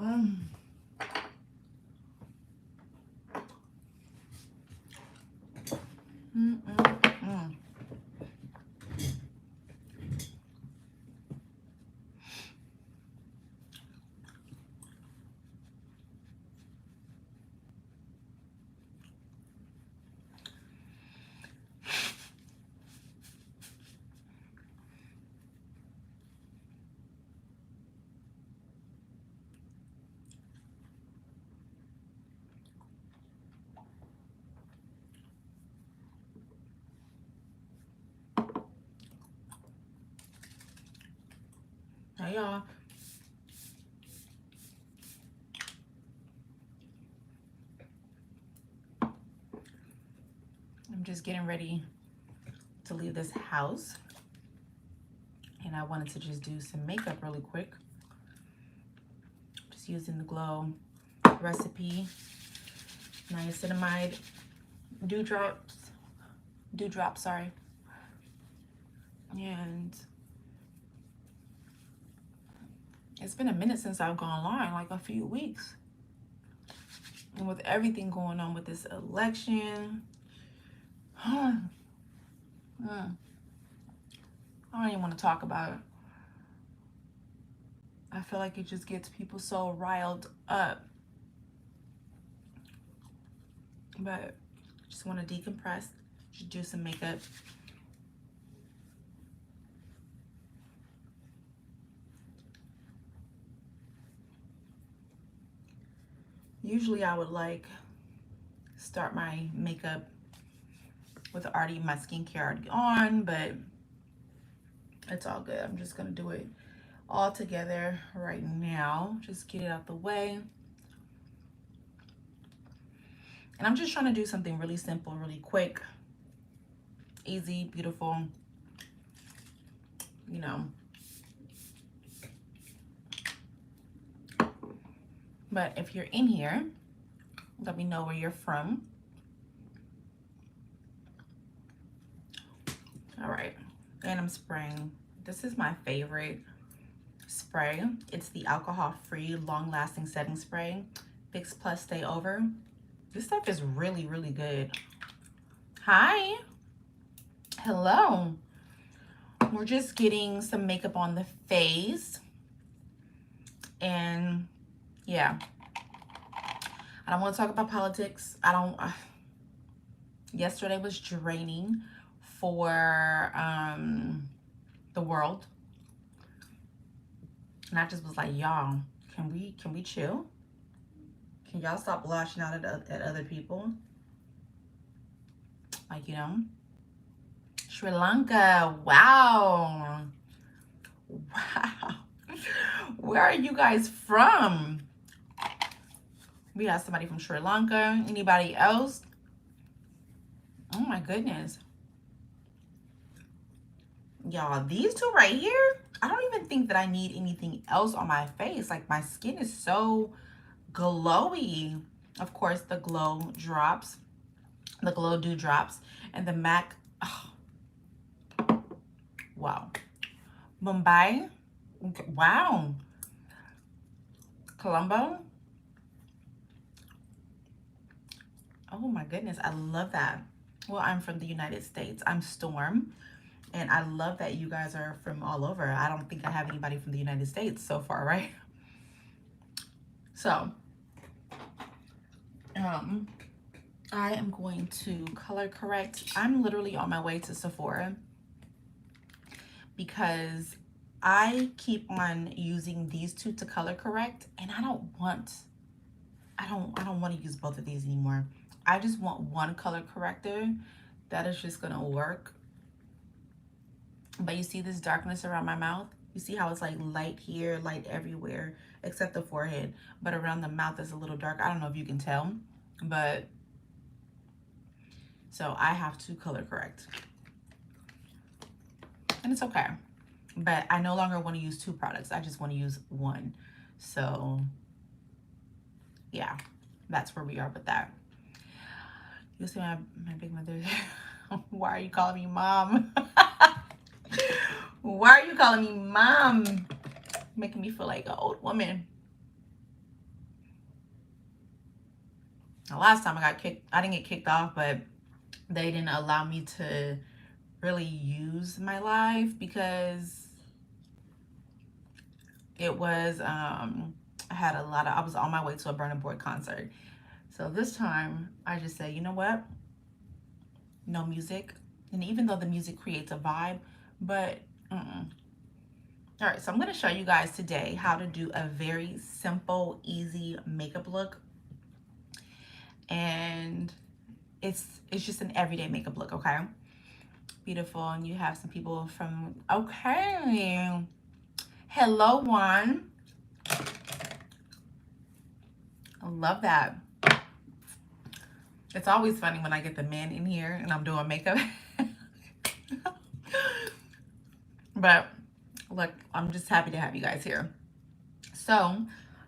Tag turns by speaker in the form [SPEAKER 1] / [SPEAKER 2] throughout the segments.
[SPEAKER 1] Mm. Mm, mm, mm. Hey y'all. I'm just getting ready to leave this house. And I wanted to just do some makeup really quick. Just using the Glow Recipe Niacinamide Dewdrops, sorry. And it's been a minute since I've gone live, like a few weeks. And with everything going on with this election, I don't even want to talk about it. I feel like it just gets people so riled up. But just want to decompress, just do some makeup. Usually I would like start my makeup with already my skincare already on, but it's all good. I'm just gonna do it all together right now. Just get it out the way. And I'm just trying to do something really simple, really quick, easy, beautiful, you know. But if you're in here, let me know where you're from. All right, and I'm spraying. This is my favorite spray. It's the alcohol-free, long-lasting setting spray. Fix Plus Stay Over. This stuff is really, really good. Hi. Hello. We're just getting some makeup on the face. And yeah, I don't want to talk about politics. Yesterday was draining for the world. And I just was like, y'all, can we chill? Can y'all stop lashing out at other people? Like, you know, Sri Lanka. Wow. Wow. Where are you guys from? We have somebody from Sri Lanka. Anybody else? Oh my goodness. Y'all, these two right here, I don't even think that I need anything else on my face. Like, my skin is so glowy. Of course, the Glow drops, the Glow Dew drops, and the MAC. Oh, wow. Mumbai. Wow. Colombo. Oh my goodness, I love that. Well, I'm from the United States. I'm Storm. And I love that you guys are from all over. I don't think I have anybody from the United States so far, right? So, I am going to color correct. I'm literally on my way to Sephora because I keep on using these two to color correct, and I don't want to use both of these anymore. I just want one color corrector that is just gonna work. But you see this darkness around my mouth? You see how it's like light here, light everywhere, except the forehead. But around the mouth is a little dark. I don't know if you can tell, but so I have to color correct. And it's okay. But I no longer want to use two products. I just want to use one. So yeah, that's where we are with that. You see my big mother. Why are you calling me mom? Why are you calling me mom? Making me feel like an old woman. The last time I didn't get kicked off, but they didn't allow me to really use my live because it was, I was on my way to a Burna Boy concert. So this time I just said, you know what? No music. And even though the music creates a vibe, but all right, so I'm going to show you guys today how to do a very simple, easy makeup look. And it's just an everyday makeup look, okay? Beautiful. And you have some people from, okay. Hello, Juan. I love that. It's always funny when I get the men in here and I'm doing makeup. But look, I'm just happy to have you guys here. So,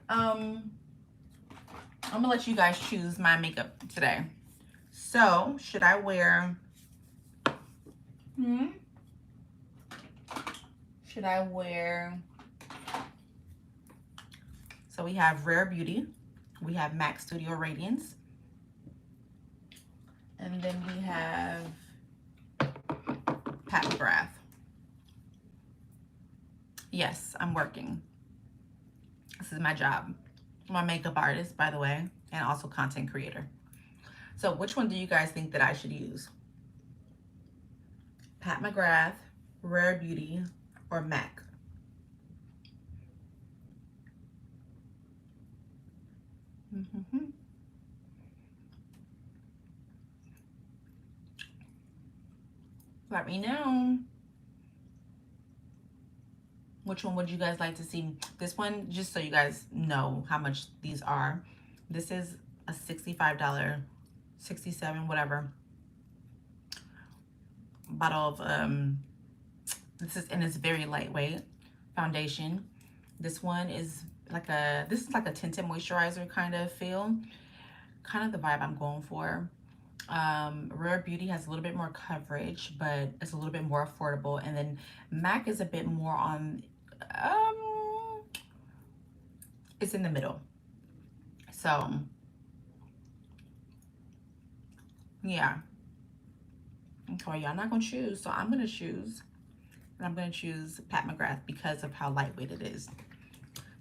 [SPEAKER 1] I'm gonna let you guys choose my makeup today. So, should I wear, should I wear, so we have Rare Beauty, we have MAC Studio Radiance, and then we have Pat McGrath. Yes, I'm working. This is my job. I'm a makeup artist, by the way, and also content creator. So which one do you guys think that I should use? Pat McGrath, Rare Beauty, or MAC? Let me know. Which one would you guys like to see? This one, just so you guys know how much these are. This is a $65, $67, whatever, bottle of, and it's very lightweight foundation. This one is like this is like a tinted moisturizer kind of feel. Kind of the vibe I'm going for. Rare Beauty has a little bit more coverage, but it's a little bit more affordable. And then MAC is a bit more on, it's in the middle. So, yeah. Okay, y'all not gonna choose, so I'm gonna choose. And I'm gonna choose Pat McGrath because of how lightweight it is.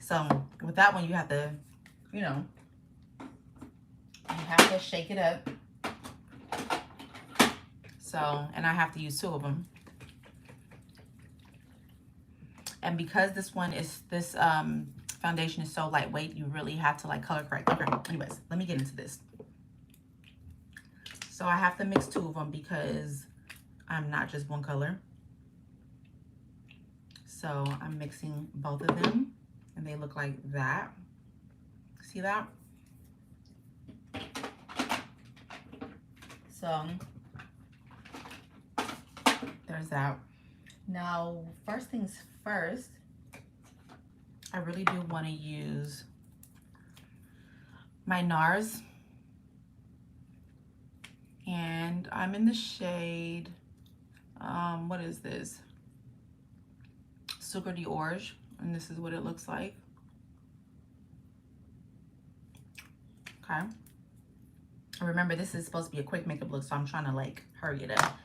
[SPEAKER 1] So, with that one, you have to, you know, you have to shake it up. So, and I have to use 2 of them. And because this foundation is so lightweight, you really have to like color correct. Okay, anyways, let me get into this. So I have to mix 2 of them because I'm not just one color. So I'm mixing both of them and they look like that. See that? So there's that. Now, first things first, I really do want to use my NARS. And I'm in the shade, what is this? Sucre d'Orge, and this is what it looks like. Okay. Remember, this is supposed to be a quick makeup look, so I'm trying to like hurry it up.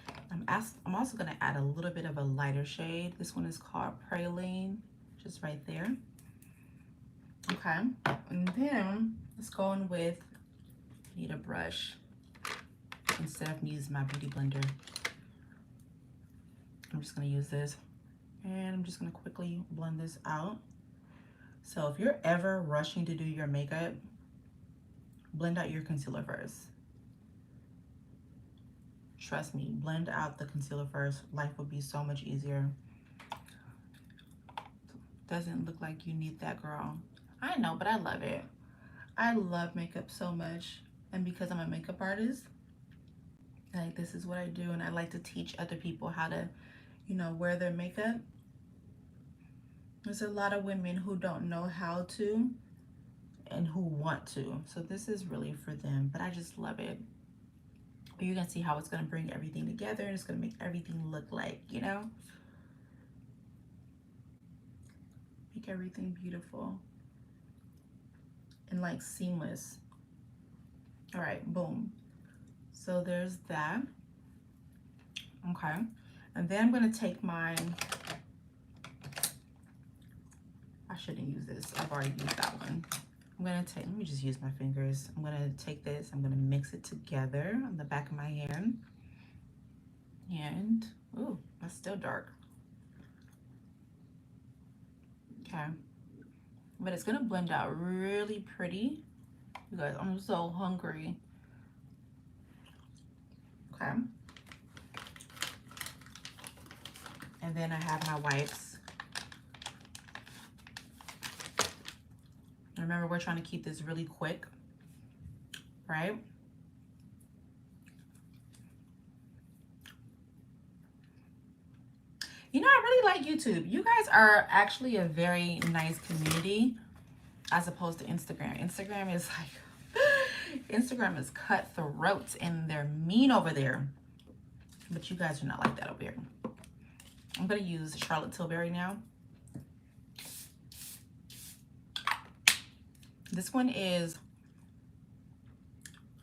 [SPEAKER 1] I'm also gonna add a little bit of a lighter shade. This one is called Praline, just right there. Okay, and then let's go in with, I need a brush instead of using my beauty blender. I'm just gonna use this, and I'm just gonna quickly blend this out. So if you're ever rushing to do your makeup, blend out your concealer first. Trust me, blend out the concealer first. Life would be so much easier. Doesn't look like you need that, girl. I know, but I love it. I love makeup so much. And because I'm a makeup artist, like this is what I do. And I like to teach other people how to, you know, wear their makeup. There's a lot of women who don't know how to and who want to. So this is really for them, but I just love it. But you're gonna see how it's gonna bring everything together and it's gonna make everything look like, you know, make everything beautiful and like seamless. All right, boom. So there's that. Okay. And then I'm going to take mine. I shouldn't use this. I've already used that one. I'm going to take, let me just use my fingers. I'm going to take this. I'm going to mix it together on the back of my hand. And, ooh, that's still dark. Okay. But it's going to blend out really pretty. You guys, I'm so hungry. Okay. And then I have my wipes. Remember, we're trying to keep this really quick, right? You know, I really like YouTube. You guys are actually a very nice community as opposed to Instagram. Instagram is like, Instagram is cutthroat and they're mean over there. But you guys are not like that over here. I'm going to use Charlotte Tilbury now. This one is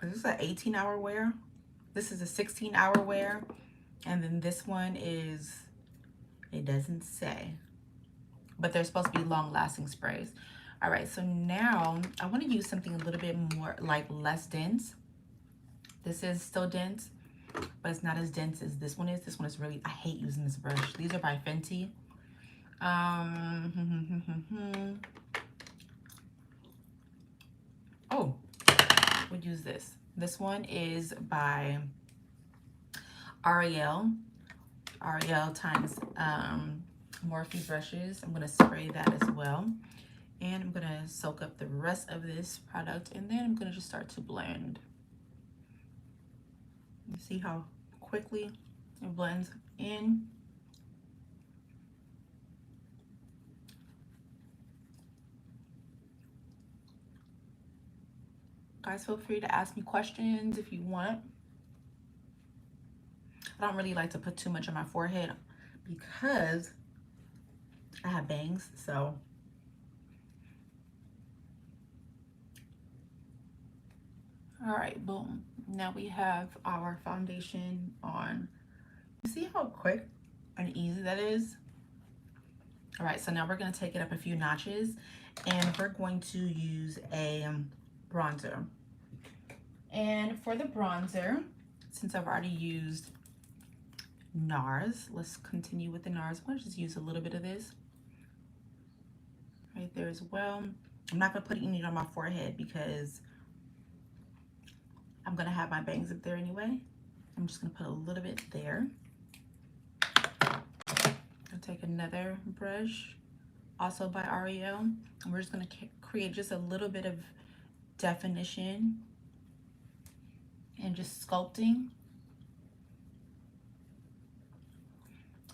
[SPEAKER 1] this an 18-hour wear? This is a 16-hour wear. And then this one is, it doesn't say. But they're supposed to be long-lasting sprays. All right, so now I want to use something a little bit more, like less dense. This is still dense, but it's not as dense as this one is. This one is really, I hate using this brush. These are by Fenty. Oh, we'll use this. This one is by Ariel. Ariel times Morphe brushes. I'm going to spray that as well. And I'm going to soak up the rest of this product. And then I'm going to just start to blend. You see how quickly it blends in. Guys, feel free to ask me questions if you want. I don't really like to put too much on my forehead because I have bangs, so. All right, boom. Now we have our foundation on. You see how quick and easy that is? All right, so now we're gonna take it up a few notches and we're going to use a bronzer. And for the bronzer, since I've already used NARS, let's continue with the NARS. I'm gonna just use a little bit of this right there as well. I'm not gonna put any on my forehead because I'm gonna have my bangs up there anyway. I'm just gonna put a little bit there. I'll take another brush, also by Ariel, and we're just gonna create just a little bit of definition and just sculpting.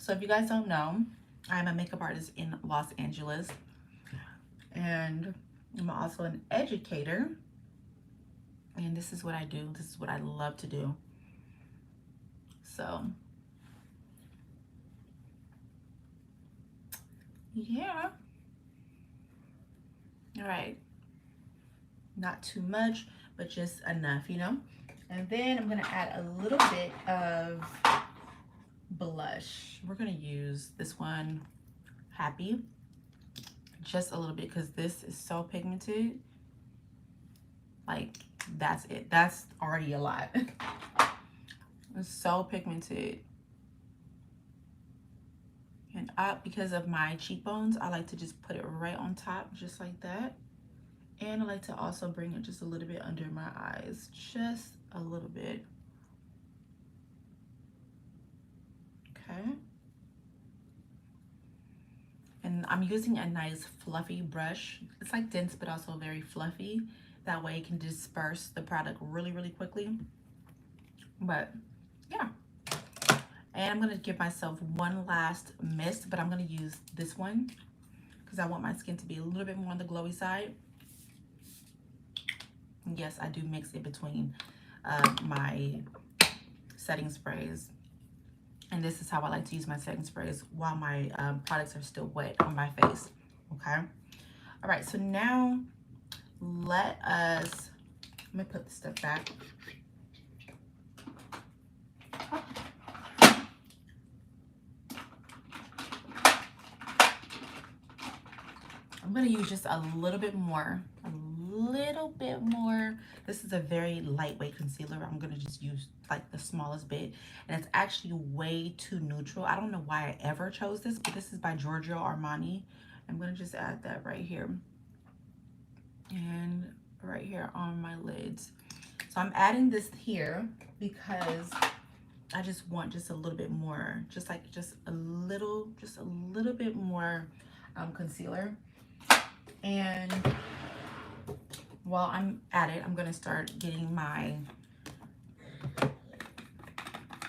[SPEAKER 1] So if you guys don't know, I'm a makeup artist in Los Angeles, and I'm also an educator. And this is what I do. This is what I love to do. So, yeah. All right. Not too much, but just enough, you know? And then I'm going to add a little bit of blush. We're going to use this one, Happy. Just a little bit because this is so pigmented. Like, that's it. That's already a lot. It's so pigmented. And up, because of my cheekbones, I like to just put it right on top, just like that. And I like to also bring it just a little bit under my eyes, just a little bit. Okay. And I'm using a nice fluffy brush. It's like dense, but also very fluffy. That way it can disperse the product really, really quickly. But yeah. And I'm going to give myself one last mist, but I'm going to use this one because I want my skin to be a little bit more on the glowy side. And yes, I do mix it between my setting sprays. And this is how I like to use my setting sprays while my products are still wet on my face. Okay. All right. So now let us I'm gonna put the stuff back. I'm gonna use just a little bit more. This is a very lightweight concealer. I'm gonna just use like the smallest bit, and it's actually way too neutral. I don't know why I ever chose this, but this is by Giorgio Armani. I'm gonna just add that right here and right here on my lids. So I'm adding this here because I just want just a little bit more, just a little bit more concealer. And while I'm at it, I'm gonna start getting my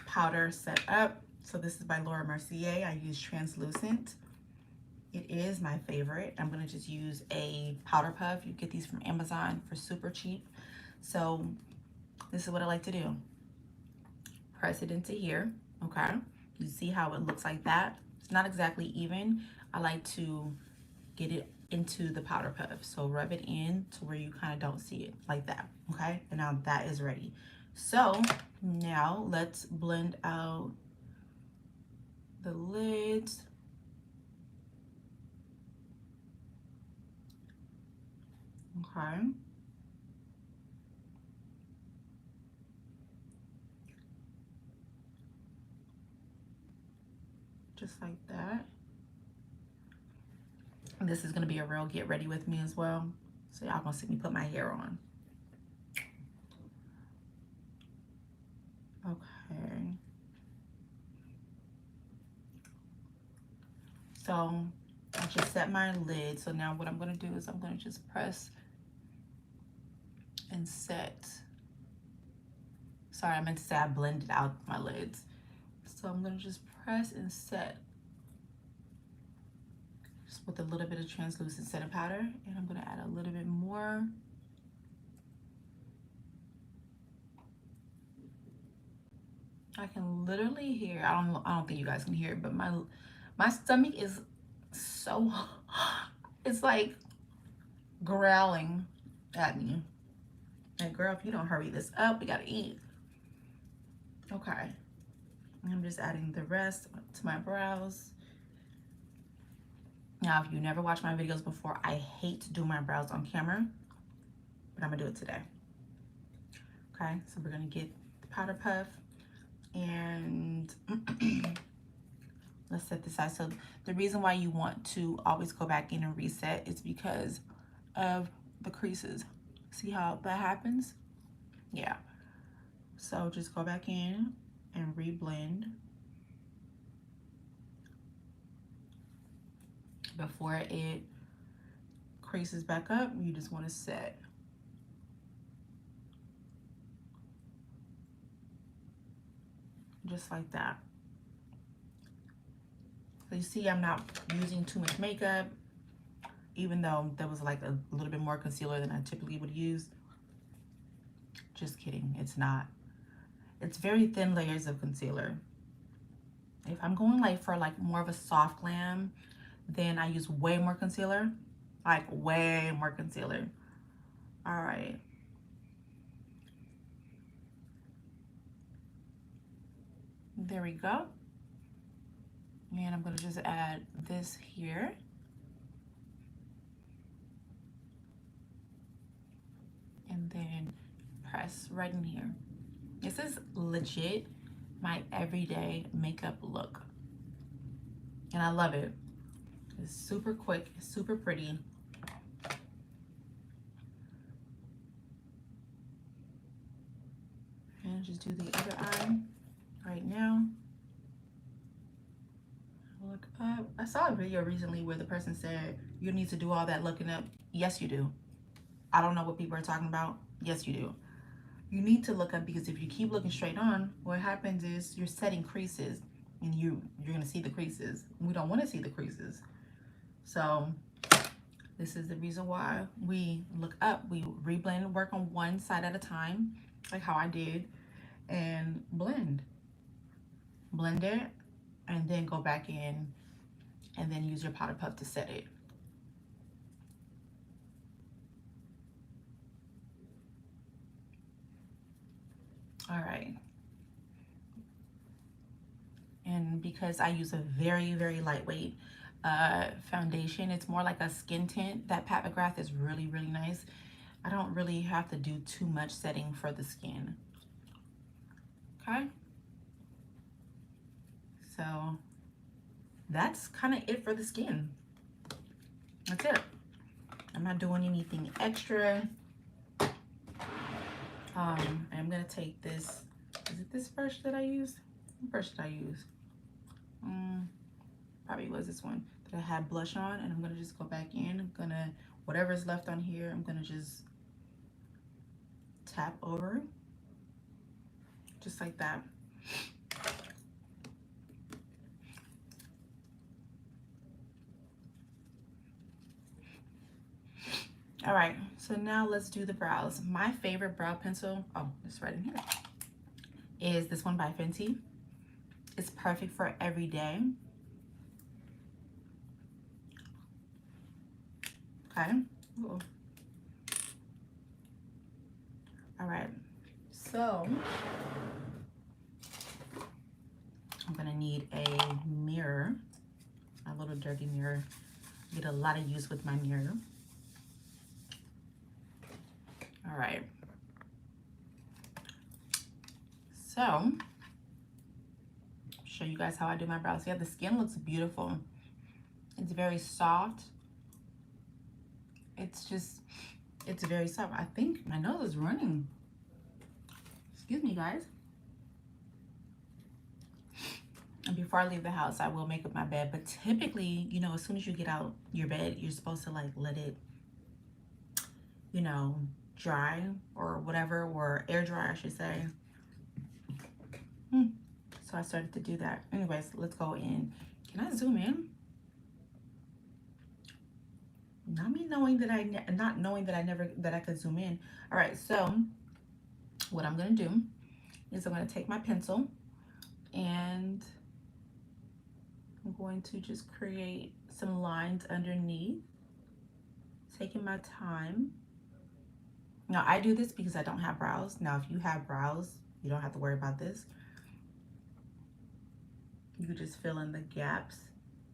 [SPEAKER 1] powder set up. So this is by Laura Mercier. I use translucent. It is my favorite. I'm gonna just use a powder puff. You get these from Amazon for super cheap. So this is what I like to do. Press it into here, okay? You see how it looks like that? It's not exactly even. I like to get it into the powder puff. So rub it in to where you kind of don't see it, like that, okay? And now that is ready. So now let's blend out the lids. Okay. Just like that. And this is gonna be a real get ready with me as well. So y'all gonna see me put my hair on. Okay. So I just set my lid. So now what I'm gonna do is I'm gonna just press and set. Sorry, I meant to say I blended out my lids. So I'm gonna just press and set just with a little bit of translucent setting powder, and I'm gonna add a little bit more. I can literally hear, I don't think you guys can hear it, but my stomach is so, it's like growling at me. Like, girl, if you don't hurry this up, we gotta eat. Okay. I'm just adding the rest to my brows. Now, if you never watched my videos before, I hate to do my brows on camera, but I'm gonna do it today. Okay, so we're gonna get the powder puff and let's set this aside. So the reason why you want to always go back in and reset is because of the creases. See how that happens? Yeah. So just go back in and reblend before it creases back up. You just want to set. Just like that. So you see I'm not using too much makeup, even though there was like a little bit more concealer than I typically would use. Just kidding, it's not. It's very thin layers of concealer. If I'm going like for like more of a soft glam, then I use way more concealer, like way more concealer. All right. There we go. And I'm gonna just add this here. And then press right in here. This is legit my everyday makeup look. And I love it. It's super quick, it's super pretty. And just do the other eye right now. Look up. I saw a video recently where the person said you need to do all that looking up. Yes, you do. I don't know what people are talking about. Yes, you do. You need to look up because if you keep looking straight on, what happens is you're setting creases and you're gonna see the creases. We don't want to see the creases. So this is the reason why we look up. We reblend and work on one side at a time, like how I did, and blend it, and then go back in and then use your powder puff to set it. All right. And because I use a very, very lightweight foundation, it's more like a skin tint. That Pat McGrath is really, really nice. I don't really have to do too much setting for the skin. Okay. So that's kind of it for the skin. That's it. I'm not doing anything extra. I'm gonna take this. Is it this brush that I used? What brush did I use? Probably was this one that I had blush on, and I'm gonna just go back in. I'm gonna, whatever's left on here, I'm gonna just tap over, just like that. All right, so now let's do the brows. My favorite brow pencil, oh, it's right in here, is this one by Fenty. It's perfect for every day. Okay. Ooh. All right, so I'm gonna need a mirror, a little dirty mirror. Get a lot of use with my mirror. All right. So, show you guys how I do my brows. Yeah, the skin looks beautiful. It's very soft. It's just, it's very soft. I think my nose is running. Excuse me, guys. And before I leave the house, I will make up my bed. But typically, you know, as soon as you get out your bed, you're supposed to like let it, you know, dry or whatever, or air dry, I should say. So I started to do that. Anyways, let's go in. Can I zoom in? Not me knowing that not knowing that I could zoom in. All right, so what I'm gonna do is I'm gonna take my pencil and I'm going to just create some lines underneath, taking my time. Now I do this because I don't have brows. Now if you have brows, you don't have to worry about this. You just fill in the gaps,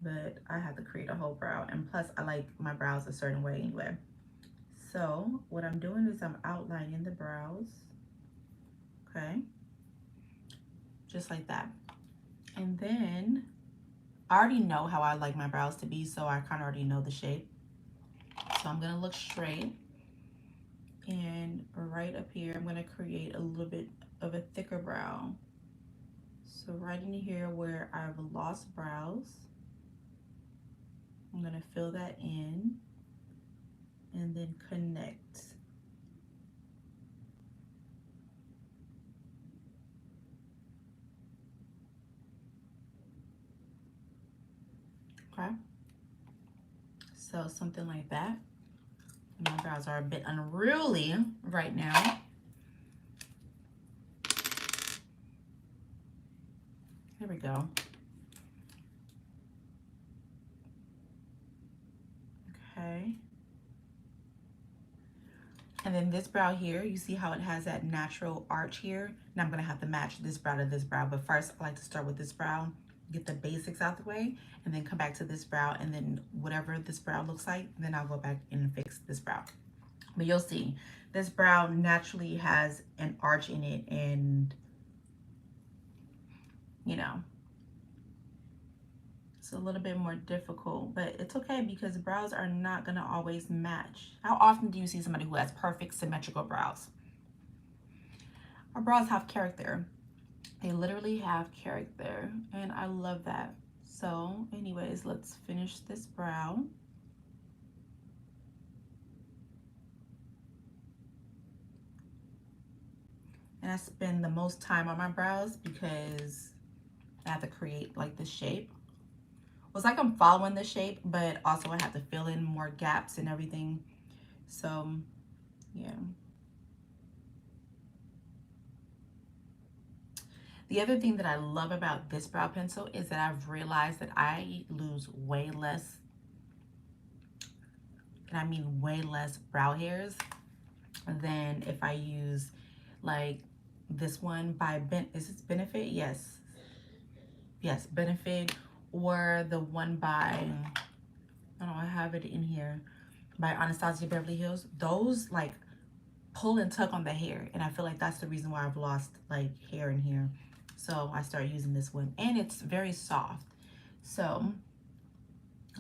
[SPEAKER 1] but I have to create a whole brow, and plus I like my brows a certain way anyway. So what I'm doing is I'm outlining the brows, okay, just like that. And then I already know how I like my brows to be, so I kind of already know the shape. So I'm gonna look straight, and right up here I'm gonna create a little bit of a thicker brow. So right in here where I've lost brows, I'm gonna fill that in and then connect. Okay, so something like that. My brows are a bit unruly right now. There we go. Okay. And then this brow here, you see how it has that natural arch here? Now I'm gonna have to match this brow to this brow, but first I like to start with this brow, get the basics out the way, and then come back to this brow, and then whatever this brow looks like, then I'll go back and fix this brow. But you'll see, this brow naturally has an arch in it, and you know, it's a little bit more difficult, but it's okay because brows are not gonna always match. How often do you see somebody who has perfect symmetrical brows? Our brows have character. They literally have character, and I love that. So anyways, let's finish this brow. And I spend the most time on my brows because I have to create like this shape. Well, it's like I'm following the shape, but also I have to fill in more gaps and everything. So yeah. The other thing that I love about this brow pencil is that I've realized that I lose way less, and I mean way less brow hairs than if I use like this one by is this Benefit? Yes. Yes, Benefit, or the one by, I don't know, I have it in here, by Anastasia Beverly Hills. Those like pull and tug on the hair, and I feel like that's the reason why I've lost like hair in here. So I started using this one, and it's very soft. So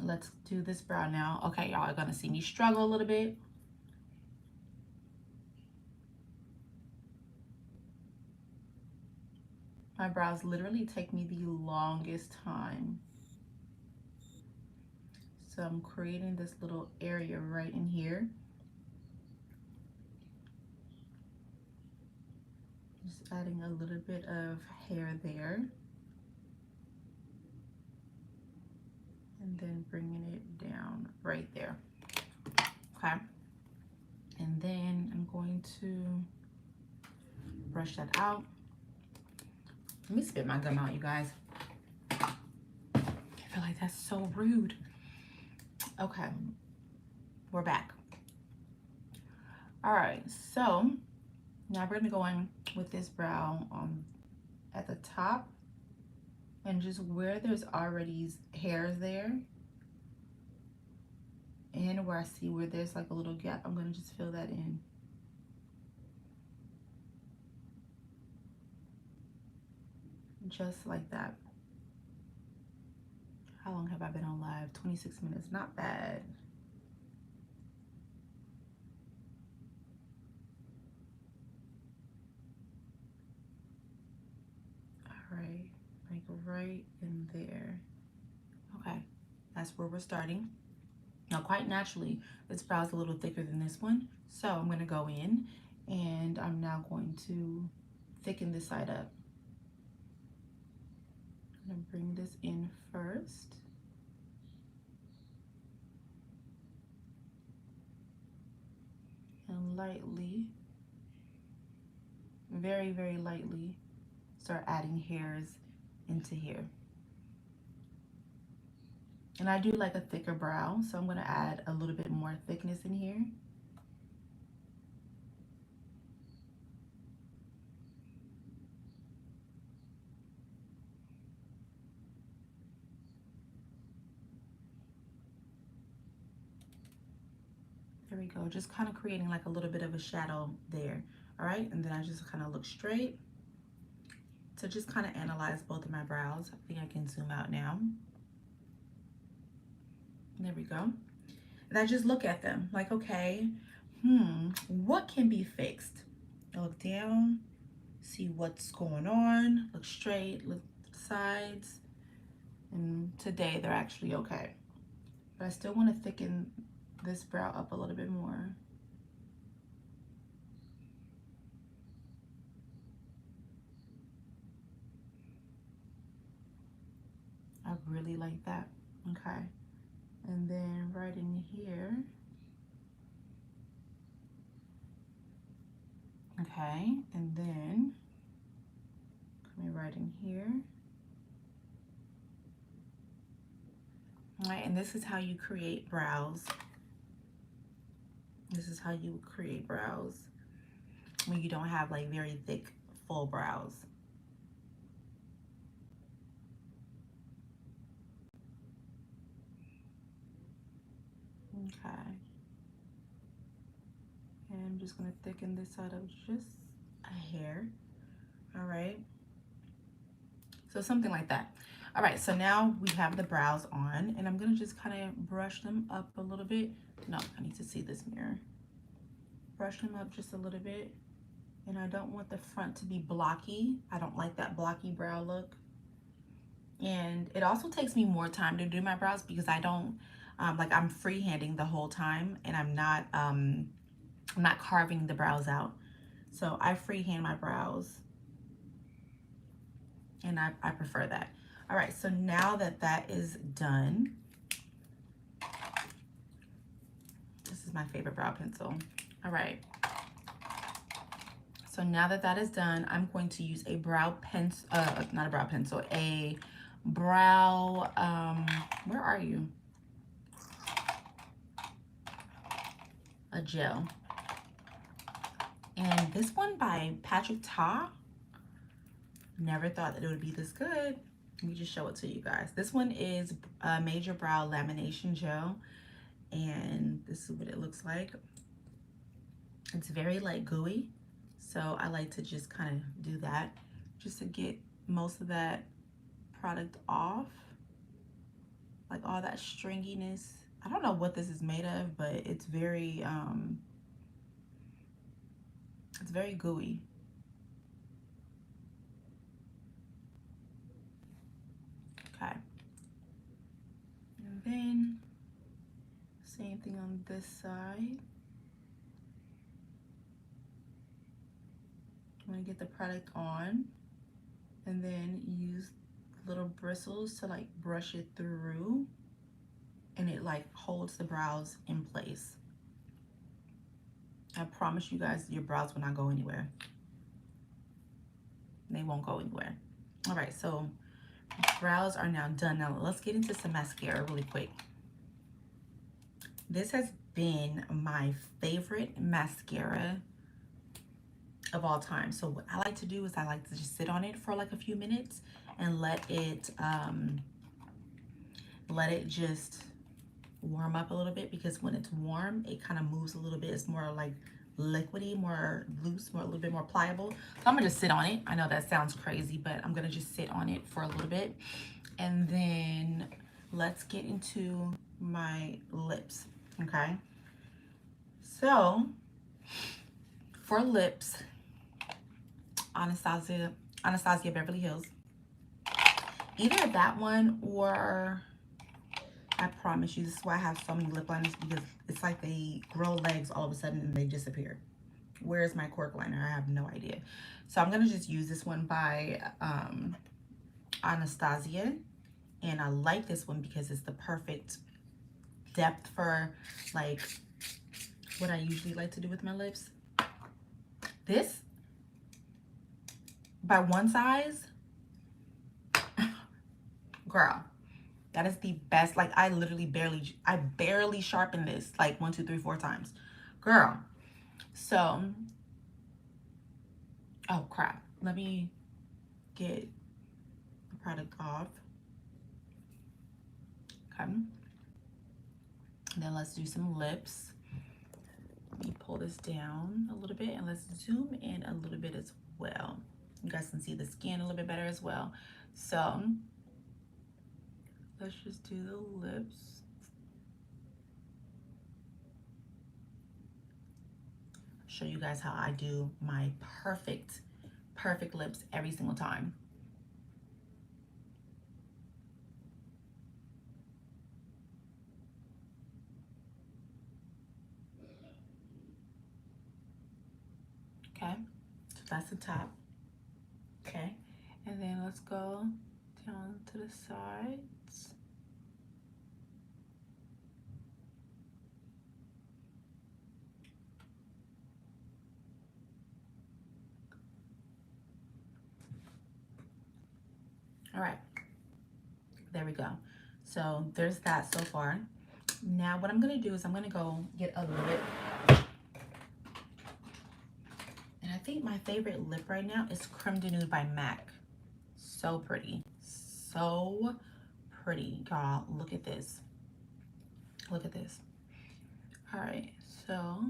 [SPEAKER 1] let's do this brow now. Okay, y'all are gonna see me struggle a little bit. My brows literally take me the longest time. So I'm creating this little area right in here. Just adding a little bit of hair there. And then bringing it down right there. Okay. And then I'm going to brush that out. Let me spit my gum out, you guys. I feel like that's so rude. Okay, we're back. All right, so now we're gonna go in with this brow at the top, and just where there's already hairs there, and where I see where there's like a little gap, I'm gonna just fill that in. Just like that. How long have I been on live? 26 minutes, not bad. All right, like right in there. Okay, that's where we're starting. Now, quite naturally, this brow is a little thicker than this one, so I'm gonna go in and I'm now going to thicken this side up. I'm gonna bring this in first. And lightly, very, very lightly, start adding hairs into here. And I do like a thicker brow, so I'm gonna add a little bit more thickness in here. There we go, just kind of creating like a little bit of a shadow there. All right, and then I just kind of look straight to just kind of analyze both of my brows. I think I can zoom out now. There we go. And I just look at them like, okay, what can be fixed? I look down, see what's going on, look straight, look to the sides, and today they're actually okay. But I still want to thicken this brow up a little bit more. I really like that. Okay. And then right in here. Okay. And then coming right in here. All right. And this is how you create brows. This is how you create brows when you don't have like very thick, full brows. Okay. And I'm just gonna thicken this side up just a hair. All right. So something like that. All right, so now we have the brows on, and I'm gonna just kind of brush them up a little bit. No, I need to see this mirror. Brush them up just a little bit. And I don't want the front to be blocky. I don't like that blocky brow look. And it also takes me more time to do my brows because I don't, like I'm freehanding the whole time, and I'm not carving the brows out. So I freehand my brows, and I prefer that. All right, so now that that is done, this is my favorite brow pencil. All right. So now that that is done, I'm going to use a brow pencil, not a brow pencil, a brow, where are you? A gel. And this one by Patrick Ta, never thought that it would be this good. Let me just show it to you guys. This one is a Major Brow Lamination Gel, and this is what it looks like. It's very like gooey, so I like to just kind of do that just to get most of that product off, like all that stringiness. I don't know what this is made of, but it's very gooey. Okay, and then same thing on this side. I'm gonna get the product on and then use little bristles to like brush it through, and it like holds the brows in place. I promise you guys, your brows will not go anywhere. They won't go anywhere. All right, so brows are now done. Now let's get into some mascara really quick. This has been my favorite mascara of all time. So what I like to do is I like to just sit on it for like a few minutes and let it just warm up a little bit, because when it's warm it kind of moves a little bit. It's more like liquidy, more loose, more a little bit more pliable. So I'm gonna just sit on it. I know that sounds crazy, but I'm gonna just sit on it for a little bit. And then let's get into my lips. Okay, so for lips, Anastasia Beverly Hills, either that one, or I promise you, this is why I have so many lip liners, because it's like they grow legs all of a sudden and they disappear. Where's my cork liner? I have no idea. So I'm gonna just use this one by Anastasia, and I like this one because it's the perfect depth for like what I usually like to do with my lips. This by One Size, girl, that is the best. Like I barely sharpen this like 1, 2, 3, 4 times, girl. So, oh crap, let me get the product off. Okay, and then let's do some lips. Let me pull this down a little bit and let's zoom in a little bit as well. You guys can see the skin a little bit better as well. So let's just do the lips. Show you guys how I do my perfect lips every single time. Okay, so that's the top. Okay, and then let's go down to the sides. All right, there we go. So there's that so far. Now what I'm gonna do is I'm gonna go get a lip. And I think my favorite lip right now is Creme de Nude by MAC. So pretty, so pretty, y'all. Look at this, look at this. All right, so,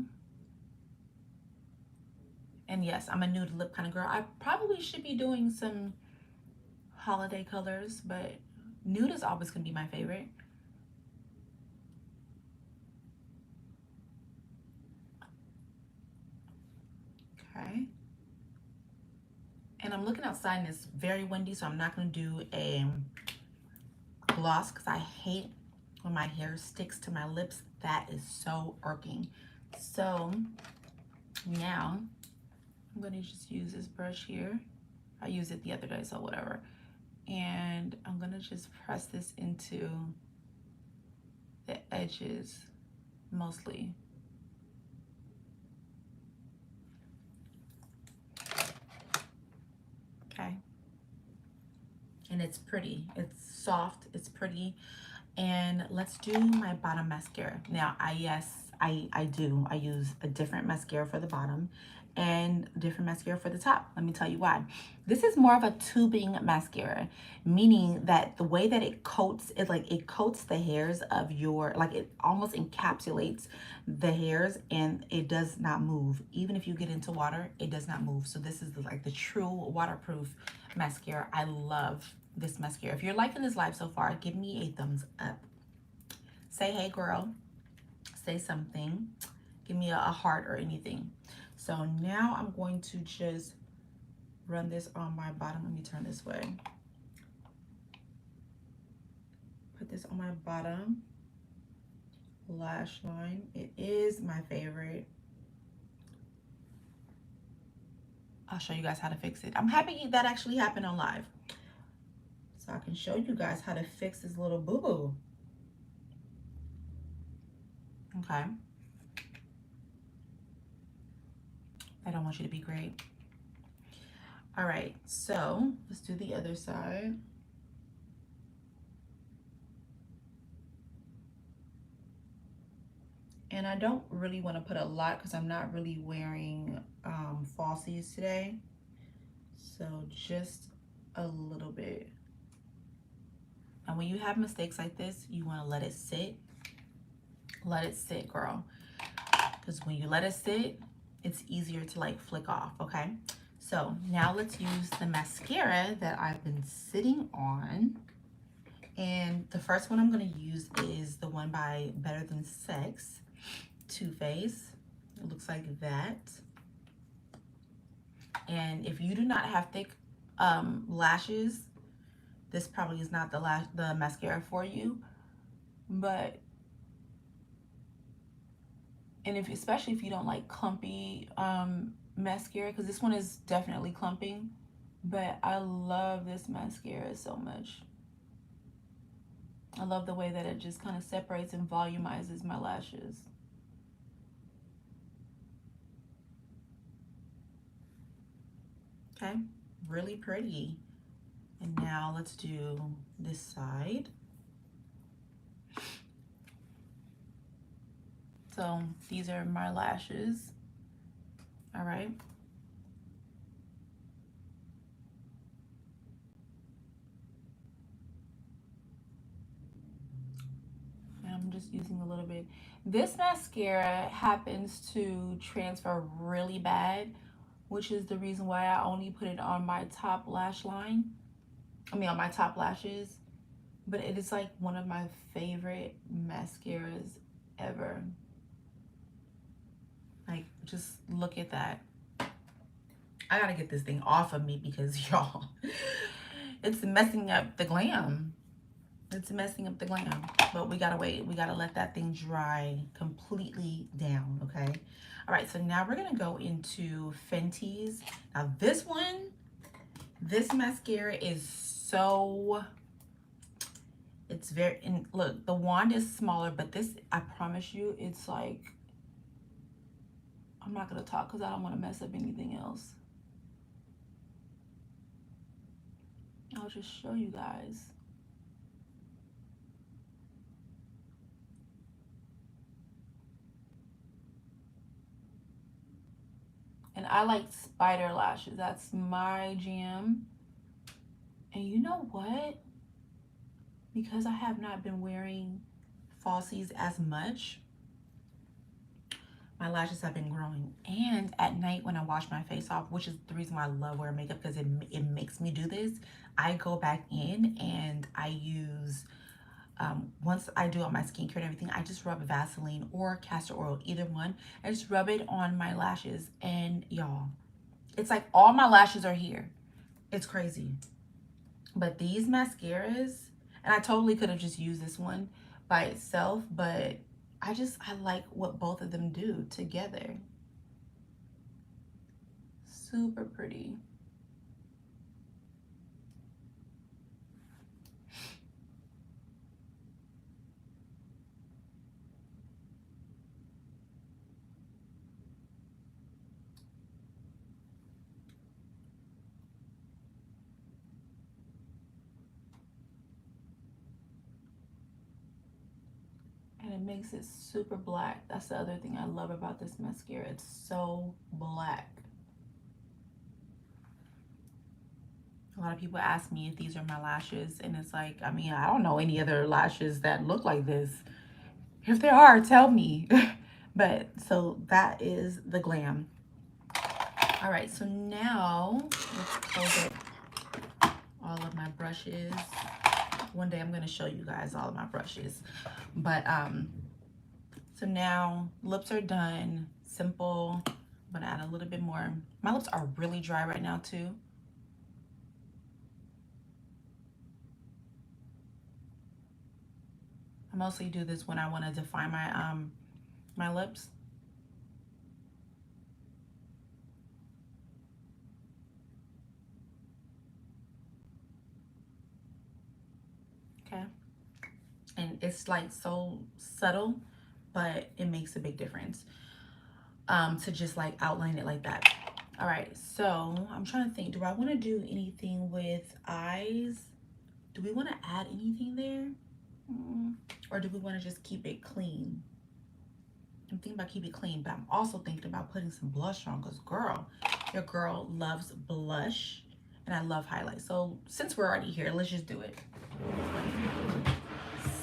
[SPEAKER 1] and yes, I'm a nude lip kind of girl. I probably should be doing some holiday colors, but nude is always gonna be my favorite. Okay, and I'm looking outside and it's very windy, so I'm not gonna do a gloss because I hate when my hair sticks to my lips. That is so irking. So now I'm gonna just use this brush here. I used it the other day, so whatever. And I'm gonna just press this into the edges mostly. Okay. And it's pretty, it's soft, it's pretty. And let's do my bottom mascara. Now, I use a different mascara for the bottom, and different mascara for the top. Let me tell you why. This is more of a tubing mascara, meaning that the way that it coats, it coats the hairs of your, like it almost encapsulates the hairs and it does not move. Even if you get into water, it does not move. So this is like the true waterproof mascara. I love this mascara. If you're liking this live so far, give me a thumbs up. Say, hey girl, say something. Give me a heart or anything. So now I'm going to just run this on my bottom. Let me turn this way. Put this on my bottom lash line. It is my favorite. I'll show you guys how to fix it. I'm happy that actually happened on live, so I can show you guys how to fix this little boo-boo. Okay. I don't want you to be great. All right, so let's do the other side. And I don't really want to put a lot because I'm not really wearing falsies today. So just a little bit. And when you have mistakes like this, you want to let it sit. Let it sit, girl. Because when you let it sit, it's easier to like flick off, okay? So now let's use the mascara that I've been sitting on. And the first one I'm going to use is the one by Better Than Sex, Too Faced. It looks like that. And if you do not have thick lashes, this probably is not the mascara for you. But especially if you don't like clumpy mascara, because this one is definitely clumping. But I love this mascara so much. I love the way that it just kind of separates and volumizes my lashes. Okay, really pretty. And now let's do this side. So these are my lashes. All right. And I'm just using a little bit. This mascara happens to transfer really bad, which is the reason why I only put it on my top lash line. I mean, on my top lashes. But it is like one of my favorite mascaras ever. Like, just look at that. I gotta get this thing off of me because y'all, it's messing up the glam. It's messing up the glam. But we gotta wait. We gotta let that thing dry completely down, okay? All right, so now we're gonna go into Fenty's. Now this mascara is so, it's very, and look, the wand is smaller, but this, I promise you, it's like, I'm not gonna talk because I don't want to mess up anything else. I'll just show you guys. And I like spider lashes. That's my jam. And you know what? Because I have not been wearing falsies as much, my lashes have been growing. And at night when I wash my face off, which is the reason why I love wearing makeup, because it makes me do this, I go back in and I use, once I do all my skincare and everything, I just rub Vaseline or castor oil, either one. I just rub it on my lashes, and y'all, it's like all my lashes are here. It's crazy. But these mascaras, and I totally could have just used this one by itself, but I like what both of them do together. Super pretty. And it makes it super black. That's the other thing I love about this mascara. It's so black. A lot of people ask me if these are my lashes, and it's like, I mean, I don't know any other lashes that look like this. If there are, tell me. But so that is the glam. All right, so now let's close up all of my brushes. One day I'm going to show you guys all of my brushes. But so now lips are done. Simple. I'm going to add a little bit more. My lips are really dry right now too. I mostly do this when I want to define my my lips. Okay. And it's like so subtle, but it makes a big difference to just like outline it like that. All right, so I'm trying to think, do I want to do anything with eyes? Do we want to add anything there? Or do we want to just keep it clean? I'm thinking about keeping it clean, but I'm also thinking about putting some blush on because girl, your girl loves blush and I love highlight. So since we're already here, let's just do it.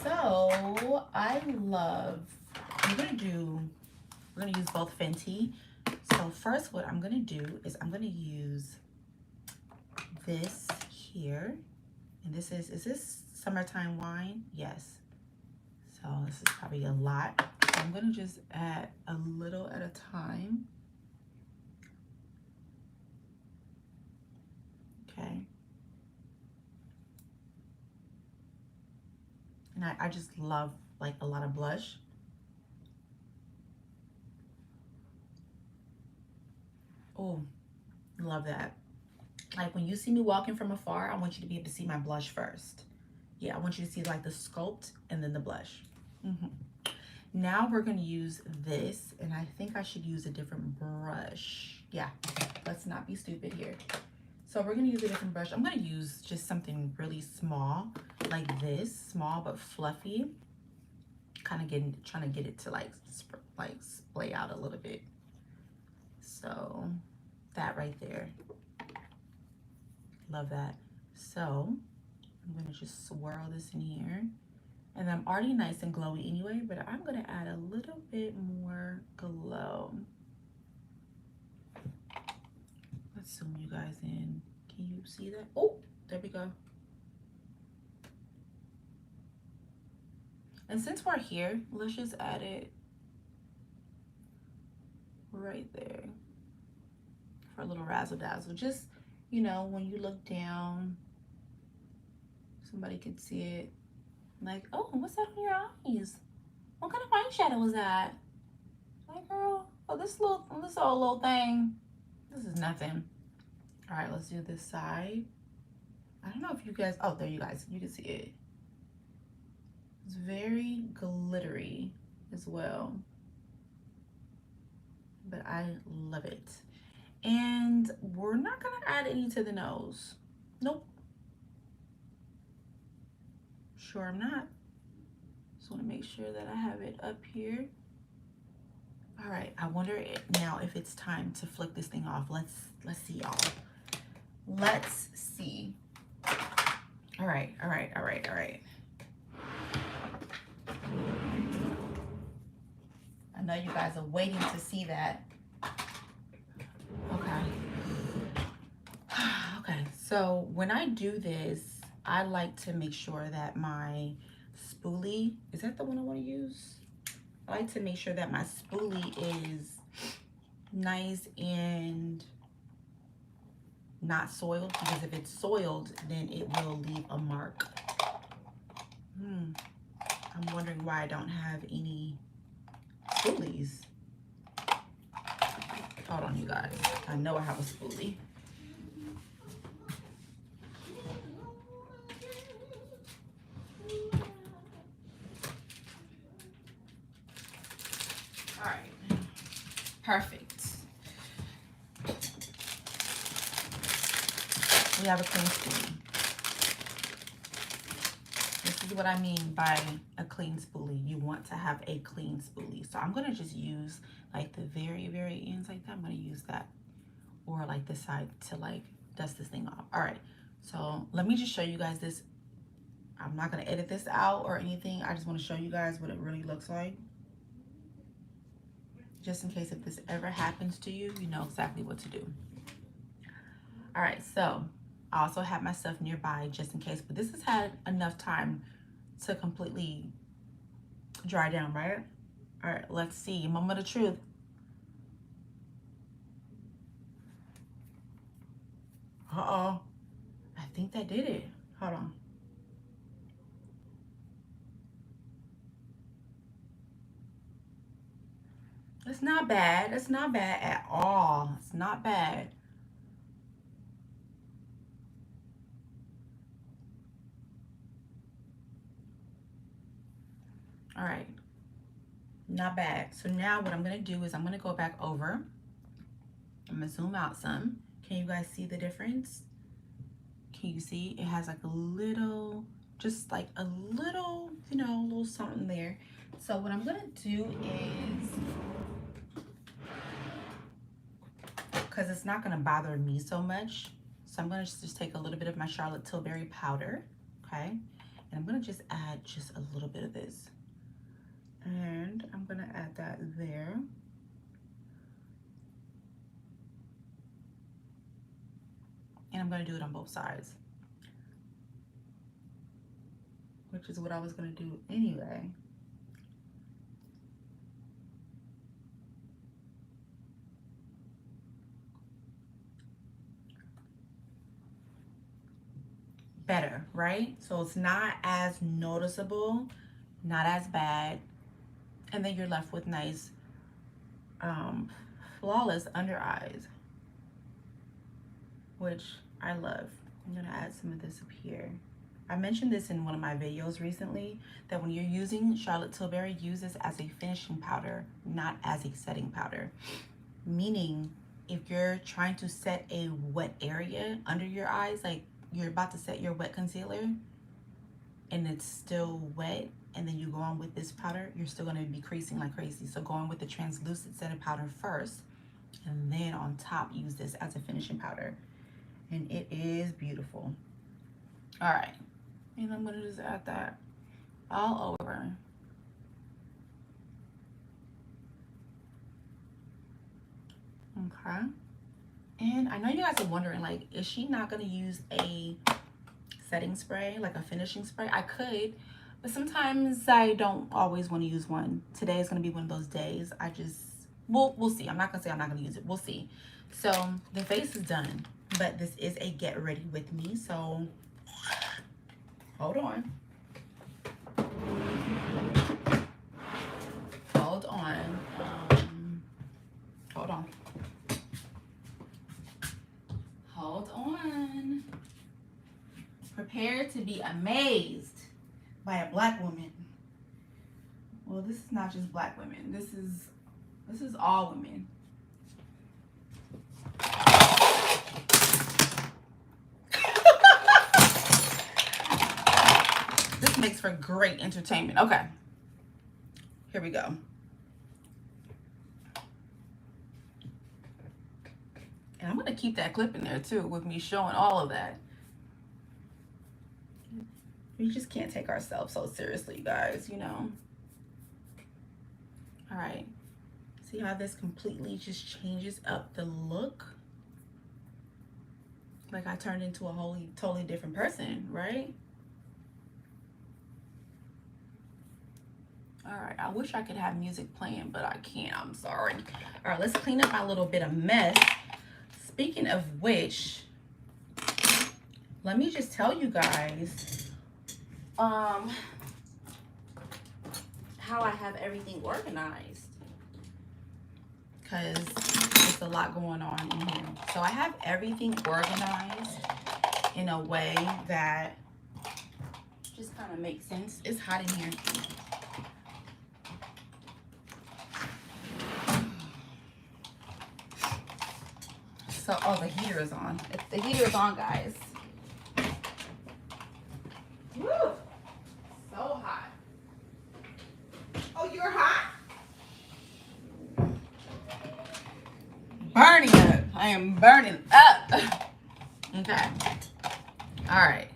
[SPEAKER 1] So we're gonna use both Fenty. So first what I'm gonna do is I'm gonna use this here. And this is this Summertime Wine? Yes. So this is probably a lot. So I'm gonna just add a little at a time. Okay. And I just love like a lot of blush. Oh, love that. Like when you see me walking from afar, I want you to be able to see my blush first. Yeah, I want you to see like the sculpt and then the blush. Now we're gonna use this, and I think I should use a different brush. Yeah, let's not be stupid here. So we're gonna use a different brush. I'm gonna use just something really small, like this, small but fluffy. Kind of trying to get it to like splay out a little bit. So that right there, love that. So I'm gonna just swirl this in here. And I'm already nice and glowy anyway, but I'm gonna add a little bit more glow. Let's zoom you guys in. Can you see that? Oh, there we go. And since we're here, let's just add it right there for a little razzle dazzle. Just, you know, when you look down, somebody could see it. Like, oh, what's that on your eyes? What kind of eyeshadow is that? Like, girl, oh, this old little thing. This is nothing. All right, let's do this side. I don't know if you guys, oh, there you guys, you can see it. It's very glittery as well, but I love it. And we're not gonna add any to the nose. Nope. Sure I'm not. Just wanna make sure that I have it up here. All right, I wonder now if it's time to flick this thing off. Let's see, y'all. Let's see. All right. I know you guys are waiting to see that. Okay. Okay, so when I do this, I like to make sure that my spoolie, is that the one I want to use? I like to make sure that my spoolie is nice and not soiled, because if it's soiled, then it will leave a mark. I'm wondering why I don't have any spoolies. Hold on, you guys. I know I have a spoolie. All right, perfect. We have a clean spoolie. This is what I mean by a clean spoolie. You want to have a clean spoolie. So I'm gonna just use like the very ends like that. I'm gonna use that, or like the side to like dust this thing off. All right, So let me just show you guys this. I'm not going to edit this out or anything. I just want to show you guys what it really looks like. Just in case if this ever happens to you, you know exactly what to do. All right, so I also have my stuff nearby just in case, but this has had enough time to completely dry down, right? All right, let's see. Moment of truth. Uh-oh. I think that did it. Hold on. It's not bad. It's not bad at all. It's not bad. All right. Not bad. So now what I'm going to do is I'm going to go back over. I'm going to zoom out some. Can you guys see the difference? Can you see? It has like a little, just like a little, you know, a little something there. So what I'm going to do is, because it's not going to bother me so much, so I'm going to just take a little bit of my Charlotte Tilbury powder, okay? And I'm going to just add just a little bit of this. And I'm going to add that there. And I'm going to do it on both sides, which is what I was going to do anyway. Better, right? So it's not as noticeable, not as bad. And then you're left with nice, flawless under eyes, which I love. I'm gonna add some of this up here. I mentioned this in one of my videos recently, that when you're using Charlotte Tilbury, use this as a finishing powder, not as a setting powder. Meaning, if you're trying to set a wet area under your eyes, like you're about to set your wet concealer and it's still wet, and then you go on with this powder, you're still gonna be creasing like crazy. So go on with the translucent setting powder first, and then on top use this as a finishing powder. And it is beautiful. All right, and I'm gonna just add that all over. Okay, and I know you guys are wondering, like, is she not gonna use a setting spray, like a finishing spray? I could, but sometimes I don't always want to use one. Today is gonna be one of those days. I just, we'll see. I'm not gonna say I'm not gonna use it. We'll see. So the face is done, but this is a get ready with me. So hold on. Hold on. Hold on. Hold on. Prepare to be amazed by a Black woman. Well, this is not just Black women. This is all women. This makes for great entertainment. Okay, here we go. And I'm gonna keep that clip in there too, with me showing all of that. We just can't take ourselves so seriously, guys, you know. All right, see how this completely just changes up the look? Like I turned into a totally different person, right? All right, I wish I could have music playing, but I can't, I'm sorry. All right, let's clean up my little bit of mess. Speaking of which, let me just tell you guys how I have everything organized, because there's a lot going on in here. So I have everything organized in a way that just kind of makes sense. It's hot in here. So, oh, the heater is on. The heater is on, guys. Woo! So hot. Oh, you're hot? Burning up. I am burning up. Okay. All right.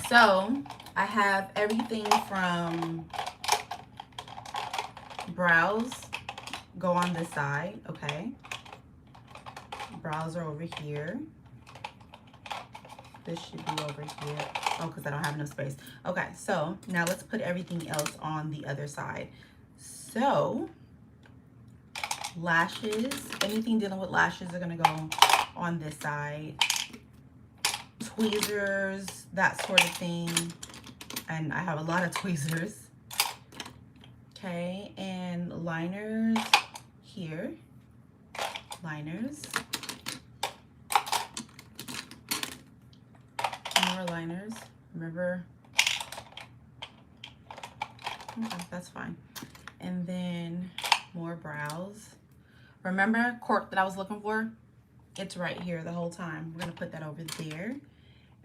[SPEAKER 1] So I have everything from brows go on this side, okay? Brows are over here. This should be over here. Oh, because I don't have enough space. Okay, so now let's put everything else on the other side. So lashes, anything dealing with lashes are gonna go on this side. Tweezers, that sort of thing. And I have a lot of tweezers. Okay, and liners here. Liners. More liners. Remember? Okay, that's fine. And then more brows. Remember cork that I was looking for? It's right here the whole time. We're gonna put that over there.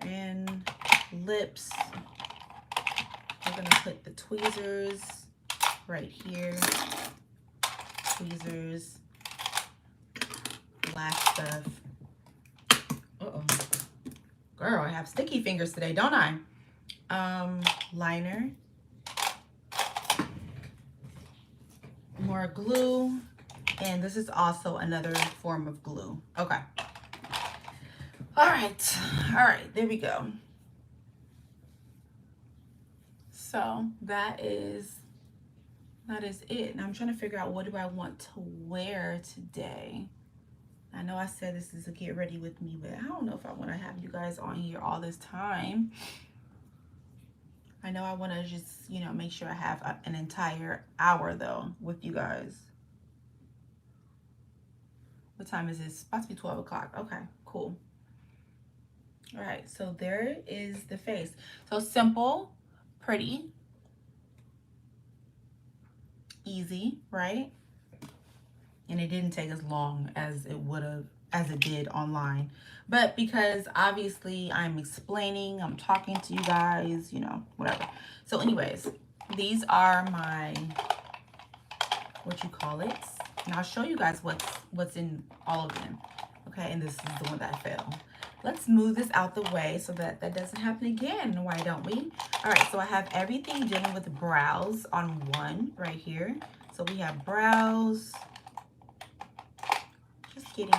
[SPEAKER 1] And lips. We're gonna put the tweezers right here. Tweezers. Lash stuff. Uh-oh. Girl, I have sticky fingers today, don't I? Liner. More glue. And this is also another form of glue. Okay. All right, there we go. So that is it. And I'm trying to figure out what do I want to wear today. I know I said this is a get ready with me, but I don't know if I want to have you guys on here all this time. I know I want to just, you know, make sure I have an entire hour though with you guys. What time is this? It's about to be 12 o'clock. Okay, cool. All right, so there is the face. So simple, pretty, easy, right? And it didn't take as long as it did online. But because obviously I'm explaining, I'm talking to you guys, you know, whatever. So anyways, these are my, what you call it? And I'll show you guys what's in all of them. Okay, and this is the one that fell. Let's move this out the way so that that doesn't happen again. Why don't we? All right, so I have everything dealing with brows on one right here. So we have brows. Just kidding.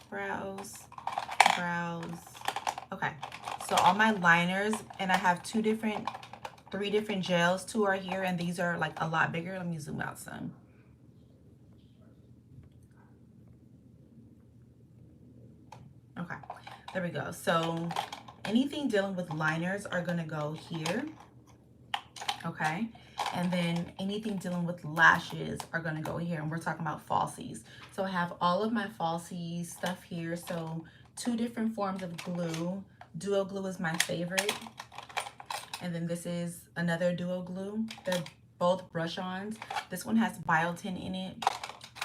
[SPEAKER 1] Brows. Okay, so all my liners, and I have three different gels. Two are here, and these are like a lot bigger. Let me zoom out some. Okay, there we go. So anything dealing with liners are gonna go here, okay? And then anything dealing with lashes are gonna go here, and we're talking about falsies. So I have all of my falsies stuff here. So 2 different forms of glue. Duo glue is my favorite. And then this is another duo glue. They're both brush-ons. This one has biotin in it.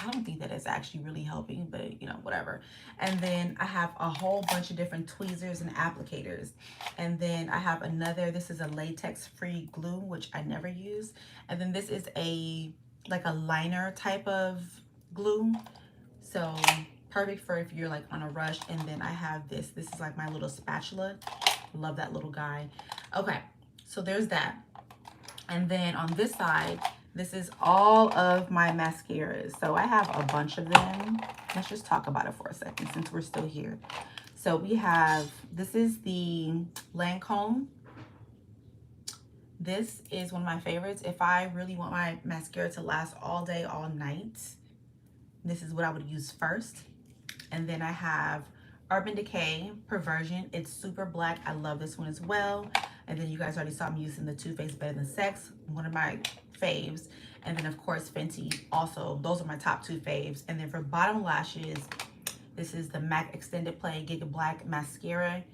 [SPEAKER 1] I don't think that it's actually really helping, but you know, whatever. And then I have a whole bunch of different tweezers and applicators. And then I have another, this is a latex-free glue, which I never use. And then this is like a liner type of glue. So perfect for if you're like on a rush. And then I have this is like my little spatula. Love that little guy. Okay, so there's that. And then on this side, this is all of my mascaras. So I have a bunch of them. Let's just talk about it for a second since we're still here. So we have, this is the Lancome. This is one of my favorites. If I really want my mascara to last all day, all night, this is what I would use first. And then I have Urban Decay Perversion. It's super black. I love this one as well. And then you guys already saw me using the Too Faced Better Than Sex, one of my faves. And then of course Fenty also. Those are my top 2 faves. And then for bottom lashes, this is the MAC Extended Play Giga Black Mascara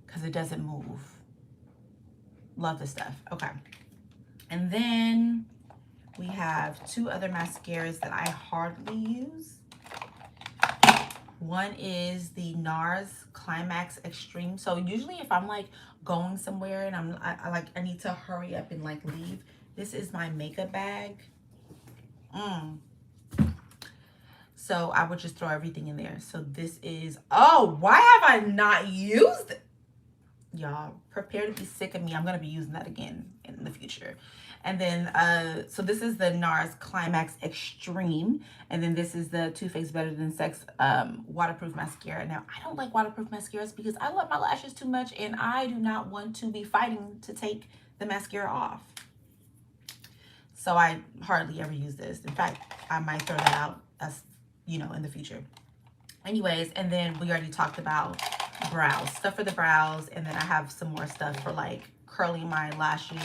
[SPEAKER 1] because it doesn't move. Love this stuff. Okay. And then we have 2 other mascaras that I hardly use. One is the NARS Climax Extreme. So usually if I'm like going somewhere and I need to hurry up and like leave, this is my makeup bag. So I would just throw everything in there. So this is, oh, why have I not used it? y'all prepare to be sick of me. I'm gonna be using that again in the future. And then so this is the NARS Climax Extreme, and then this is the Too Faced Better Than Sex waterproof mascara. Now I don't like waterproof mascaras because I love my lashes too much, and I do not want to be fighting to take the mascara off. So I hardly ever use this. In fact, I might throw that out as, you know, in the future. Anyways, and then we already talked about brows, stuff for the brows, and then I have some more stuff for like curling my lashes.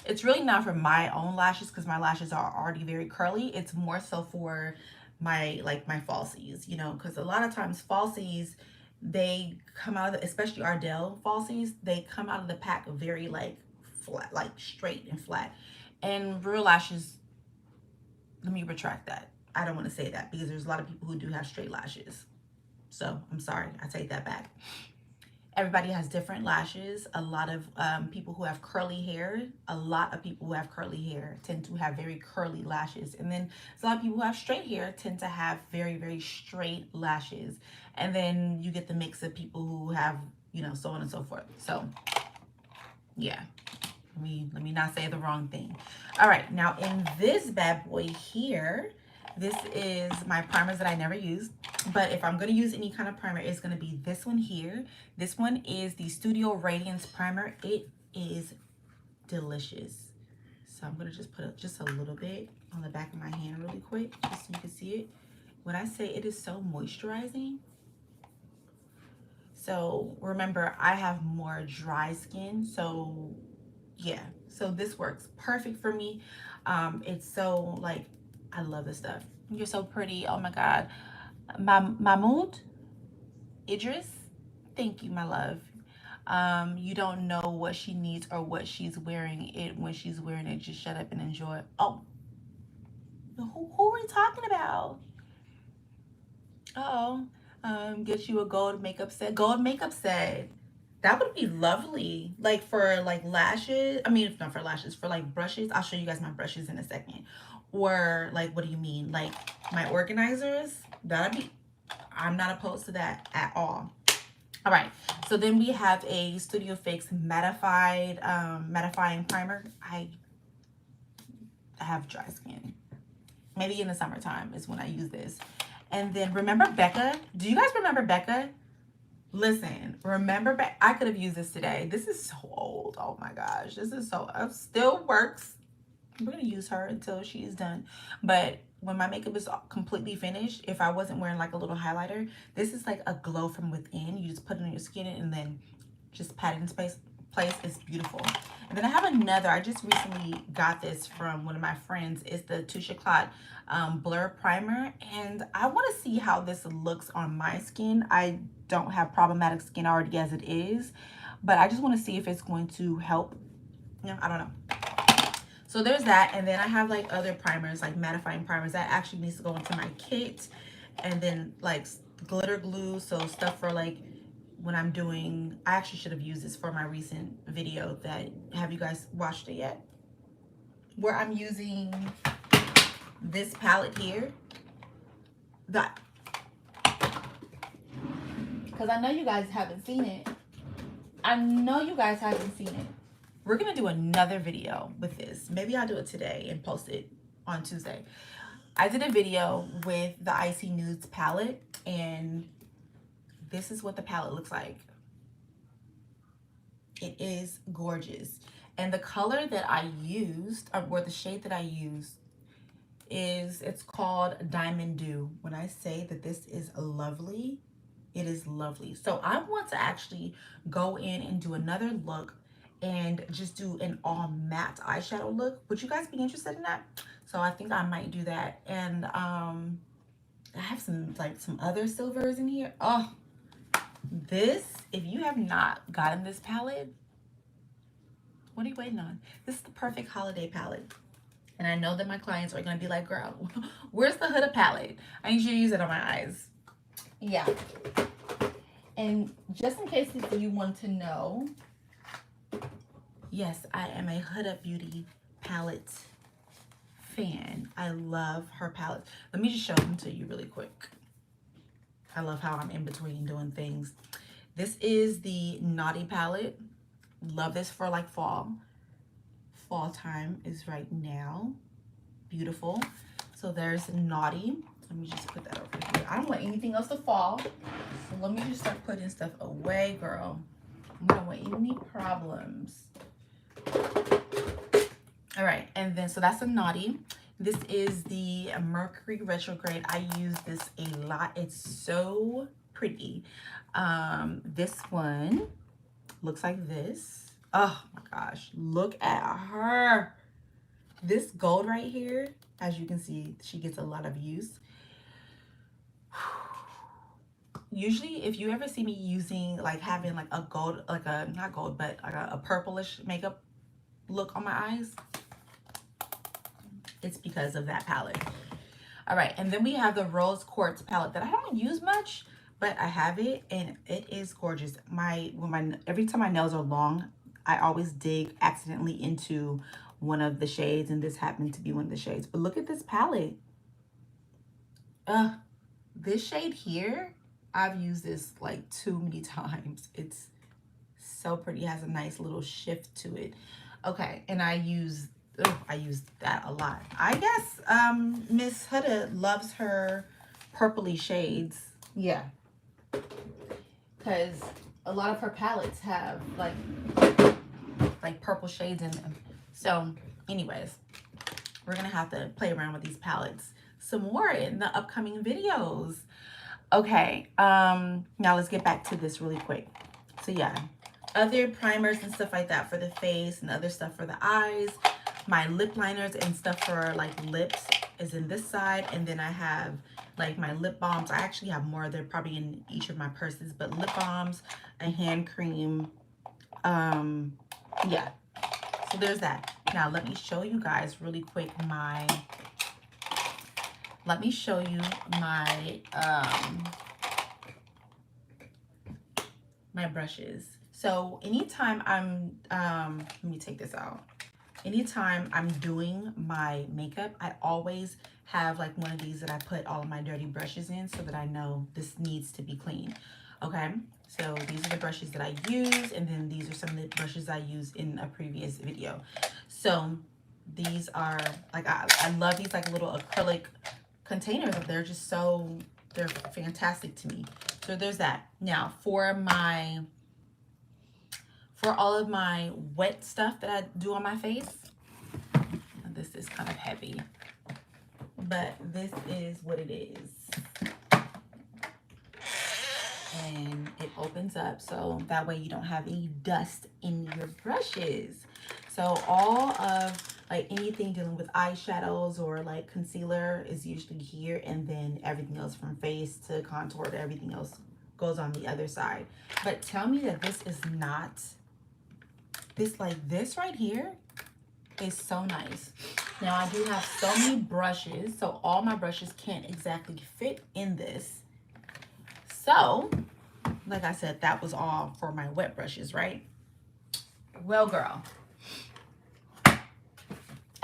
[SPEAKER 1] It's really not for my own lashes because my lashes are already very curly. It's more so for my my falsies, you know, because a lot of times falsies, they come out of the, especially Ardell falsies, they come out of the pack very like flat, like straight and flat. And real lashes, let me retract that. I don't want to say that because there's a lot of people who do have straight lashes. So I'm sorry, I take that back. Everybody has different lashes. A lot of people who have curly hair, a lot of people who have curly hair tend to have very curly lashes. And then a lot of people who have straight hair tend to have very, very straight lashes. And then you get the mix of people who have, you know, so on and so forth. So yeah, let me not say the wrong thing. All right, now in this bad boy here, this is my primers that I never use, but if I'm going to use any kind of primer, it's going to be this one here. This one is the Studio Radiance Primer. It is delicious. So I'm going to just put just a little bit on the back of my hand really quick, just so you can see it. When I say it is so moisturizing. So remember, I have more dry skin, so yeah. So this works perfect for me. It's so like, I love this stuff. You're so pretty. Oh my God. Mahmoud Idris, thank you, my love. You don't know what she needs or what she's wearing it when she's wearing it. Just shut up and enjoy it. Oh, who are we talking about? Uh oh, get you a gold makeup set. Gold makeup set. That would be lovely. Like for like lashes. I mean, not for lashes, for like brushes. I'll show you guys my brushes in a second. Or like, what do you mean? Like my organizers? That'd be, I'm not opposed to that at all. All right, so then we have a Studio Fix mattified mattifying primer. I have dry skin. Maybe in the summertime is when I use this. And then remember Becca? Do you guys remember Becca? Listen, remember I could have used this today. This is so old. Oh my gosh. This is so, still works. We're going to use her until she is done. But when my makeup is completely finished, if I wasn't wearing like a little highlighter, this is like a glow from within. You just put it on your skin and then just pat it in place. It's beautiful. And then I have another. I just recently got this from one of my friends. It's the Touche Eclat Blur Primer. And I want to see how this looks on my skin. I don't have problematic skin already as it is. But I just want to see if it's going to help. You know, I don't know. So there's that. And then I have like other primers, like mattifying primers. That actually needs to go into my kit. And then like glitter glue. So stuff for like when I'm doing, I actually should have used this for my recent video that, have you guys watched it yet? Where I'm using this palette here. That, because I know you guys haven't seen it. I know you guys haven't seen it. We're going to do another video with this. Maybe I'll do it today and post it on Tuesday. I did a video with the Icy Nudes palette, and this is what the palette looks like. It is gorgeous. And the color that I used, or the shade that I used, is, it's called Diamond Dew. When I say that this is lovely, it is lovely. So I want to actually go in and do another look and just do an all matte eyeshadow look. Would you guys be interested in that? So I think I might do that. And I have some other silvers in here. Oh, this, if you have not gotten this palette, what are you waiting on? This is the perfect holiday palette. And I know that my clients are going to be like, girl, where's the Huda palette? I need you to use it on my eyes. Yeah. And just in case if you want to know, yes, I am a Huda Beauty palette fan. I love her palette. Let me just show them to you really quick. I love how I'm in between doing things. This is the Naughty palette. Love this for like fall. Fall time is right now. Beautiful. So there's Naughty. Let me just put that over here. I don't want anything else to fall. So let me just start putting stuff away, girl. I don't want any problems. All right, and then so that's a Naughty. This is the Mercury Retrograde. I use this a lot. It's so pretty. This one looks like this. Oh my gosh, look at her. This gold right here, as you can see, she gets a lot of use. Usually, if you ever see me using, like having like a gold, like a, not gold, but like a purplish makeup look on my eyes, it's because of that palette. All right, and then we have the Rose Quartz palette that I don't use much, but I have it and it is gorgeous. Every time my nails are long, I always dig accidentally into one of the shades, and this happened to be one of the shades. But look at this palette. This shade here, I've used this like too many times. It's so pretty. It has a nice little shift to it. Okay, and I use that a lot. I guess Miss Huda loves her purpley shades. Yeah, because a lot of her palettes have like purple shades in them. So anyways, we're gonna have to play around with these palettes some more in the upcoming videos. Okay, now let's get back to this really quick. So yeah, other primers and stuff like that for the face and other stuff for the eyes. My lip liners and stuff for like lips is in this side, and then I have like my lip balms. I actually have more. They're probably in each of my purses, but lip balms, a hand cream, yeah. So there's that. Now let me show you guys really quick my my brushes. So anytime I'm let me take this out. Anytime I'm doing my makeup, I always have like one of these that I put all of my dirty brushes in so that I know this needs to be clean. Okay, so these are the brushes that I use, and then these are some of the brushes I used in a previous video. So these are like, I love these like little acrylic containers. They're just so, they're fantastic to me. So there's that. Now for all of my wet stuff that I do on my face, this is kind of heavy, but this is what it is. And it opens up so that way you don't have any dust in your brushes. So all of like anything dealing with eyeshadows or like concealer is usually here, and then everything else from face to contour to everything else goes on the other side. But tell me that this is not, this like this right here is so nice. Now I do have so many brushes, so all my brushes can't exactly fit in this. So like I said, that was all for my wet brushes, right? Well, girl, I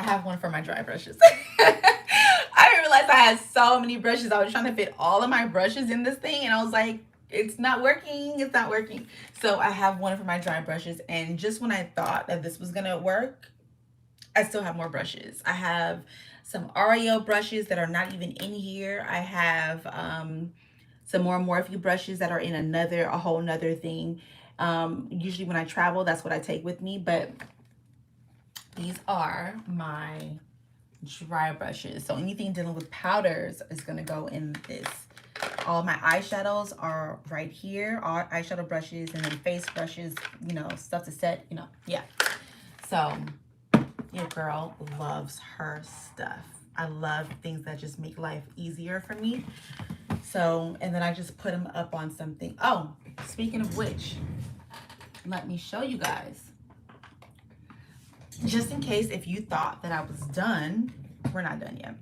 [SPEAKER 1] have one for my dry brushes. I realized I had so many brushes. I was trying to fit all of my brushes in this thing, and I was like, it's not working, it's not working. So I have one for my dry brushes, and just when I thought that this was gonna work, I still have more brushes. I have some Oreo brushes that are not even in here. I have some more Morphe brushes that are in a whole nother thing. Usually when I travel, that's what I take with me, but these are my dry brushes. So anything dealing with powders is gonna go in this. All my eyeshadows are right here, all eyeshadow brushes, and then face brushes, you know, stuff to set, you know, yeah. So your girl loves her stuff. I love things that just make life easier for me. So, and then I just put them up on something. Oh, speaking of which, let me show you guys. Just in case if you thought that I was done, we're not done yet.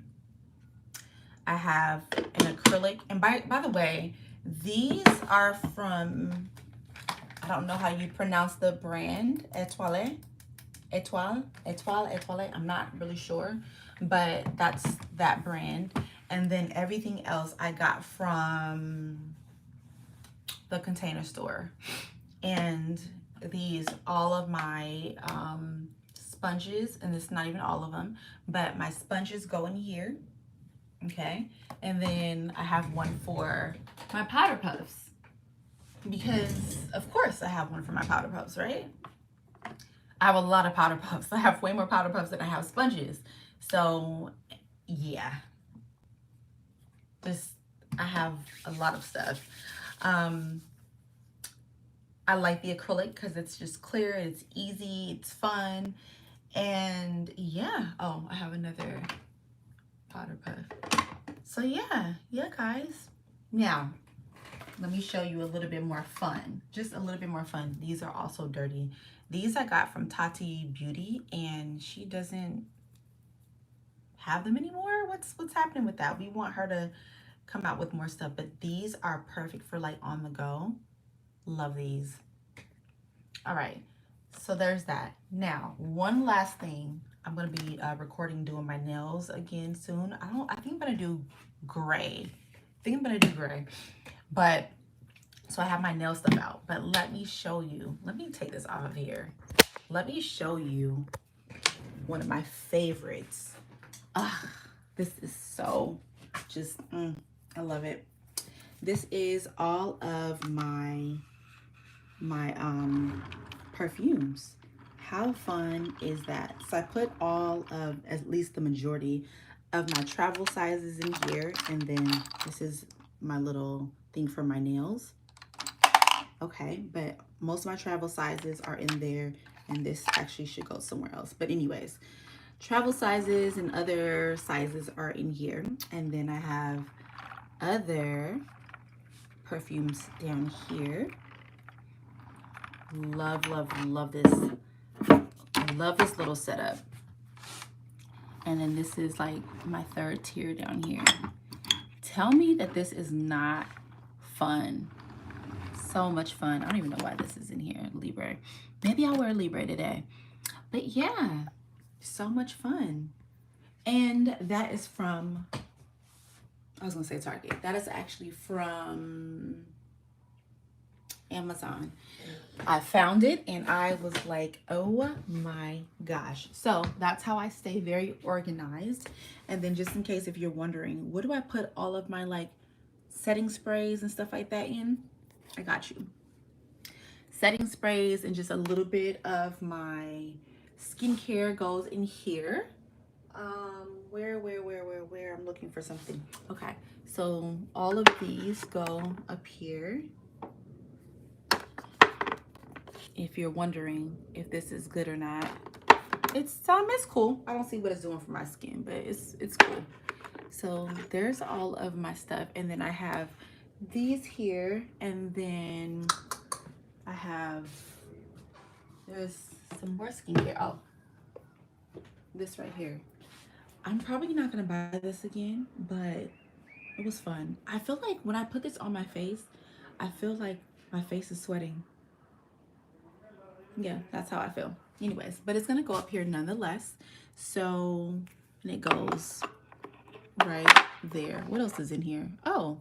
[SPEAKER 1] I have an acrylic, and by the way, these are from, I don't know how you pronounce the brand, Etoile, I'm not really sure, but that's that brand. And then everything else I got from the Container Store. And all of my sponges, and it's not even all of them, but my sponges go in here, okay? And then I have one for my powder puffs, because of course I have one for my powder puffs, right? I have a lot of powder puffs. I have way more powder puffs than I have sponges. So yeah, just I have a lot of stuff. I like the acrylic because it's just clear, it's easy, it's fun, and yeah. Oh, I have another powder puff. So yeah, guys. Now, let me show you a little bit more fun. Just a little bit more fun. These are also dirty. These I got from Tati Beauty, and she doesn't have them anymore. What's happening with that? We want her to come out with more stuff, but these are perfect for like on the go. Love these. All right, so there's that. Now, one last thing. I'm gonna be recording doing my nails again soon. I think I'm gonna do gray. But so I have my nail stuff out. But let me show you. Let me take this off of here. Let me show you one of my favorites. This is so just, I love it. This is all of my perfumes. How fun is that? So I put all of, at least the majority of my travel sizes in here, and then this is my little thing for my nails. Okay, but most of my travel sizes are in there, and this actually should go somewhere else. But anyways, travel sizes and other sizes are in here, and then I have other perfumes down here. Love this. Love this little setup. And then this is like my third tier down here. Tell me that this is not fun. So much fun. I don't even know why this is in here. Libre. Maybe I'll wear Libre today. But yeah, so much fun. And that is from, I was gonna say Target. That is actually from Amazon. I found it and I was like, oh my gosh. So that's how I stay very organized. And then just in case if you're wondering, what do I put all of my like setting sprays and stuff like that in? I got you. Setting sprays and just a little bit of my skincare goes in here. Where? I'm looking for something. Okay, so all of these go up here. If you're wondering if this is good or not, it's cool. I don't see what it's doing for my skin, but it's cool. So there's all of my stuff, and then I have these here, and then I have, there's some more skincare. Oh, this right here. I'm probably not gonna buy this again, but it was fun. I feel like when I put this on my face, I feel like my face is sweating. Yeah, that's how I feel. Anyways, but it's gonna go up here nonetheless. So, and it goes right there. What else is in here? Oh,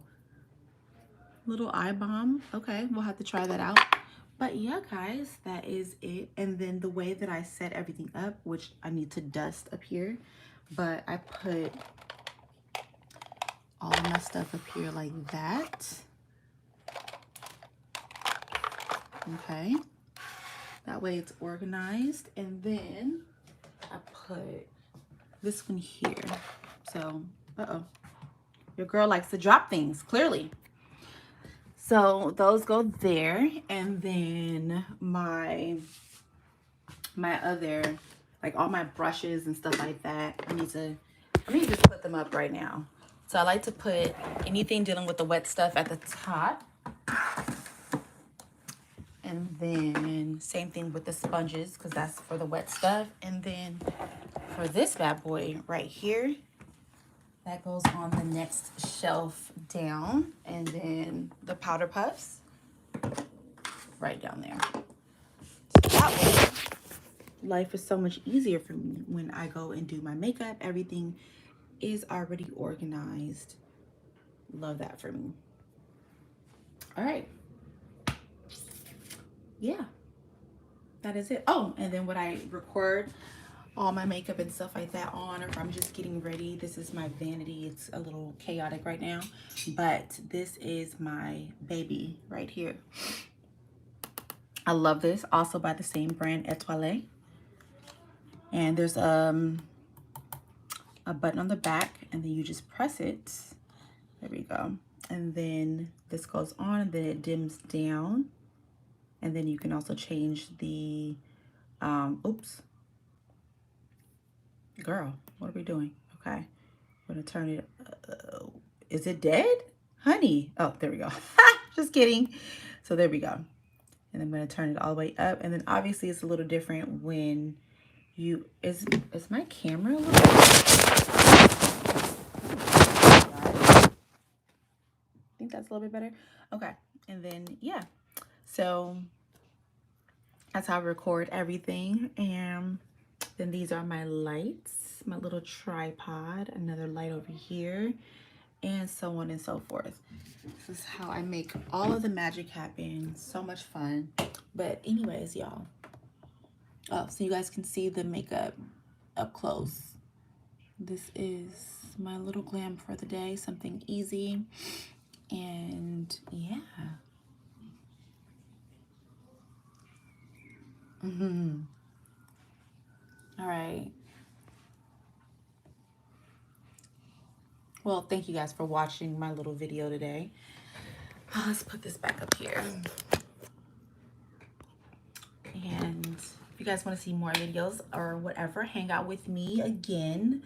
[SPEAKER 1] little eye balm. Okay, we'll have to try that out. But yeah, guys, that is it. And then the way that I set everything up, which I need to dust up here, but I put all of my stuff up here like that. Okay. That way it's organized. And then I put this one here. So, your girl likes to drop things, clearly. So those go there. And then my other, like all my brushes and stuff like that, let me just put them up right now. So I like to put anything dealing with the wet stuff at the top. And then same thing with the sponges, because that's for the wet stuff. And then for this bad boy right here, that goes on the next shelf down. And then the powder puffs right down there. So that way, life is so much easier for me when I go and do my makeup. Everything is already organized. Love that for me. All right. Yeah. that is it. Oh, and then when I record all my makeup and stuff like that on, or if I'm just getting ready, this is my vanity. It's a little chaotic right now, but this is my baby right here. I love this, also by the same brand, Etoile. And there's a button on the back, and then you just press it. There we go. And then this goes on, and then it dims down. And then you can also change the, oops. Girl, what are we doing? Okay, I'm gonna turn it, is it dead? Honey, oh, there we go. Just kidding. So there we go. And I'm gonna turn it all the way up. And then obviously it's a little different when you, is my camera a little bit? I think that's a little bit better. Okay, and then yeah. So that's how I record everything. And then these are my lights, my little tripod, another light over here, and so on and so forth. This is how I make all of the magic happen. So much fun. But anyways, y'all. Oh, so you guys can see the makeup up close. This is my little glam for the day, something easy. And yeah. All right. Well, thank you guys for watching my little video today. Let's put this back up here. And if you guys want to see more videos or whatever, hang out with me again.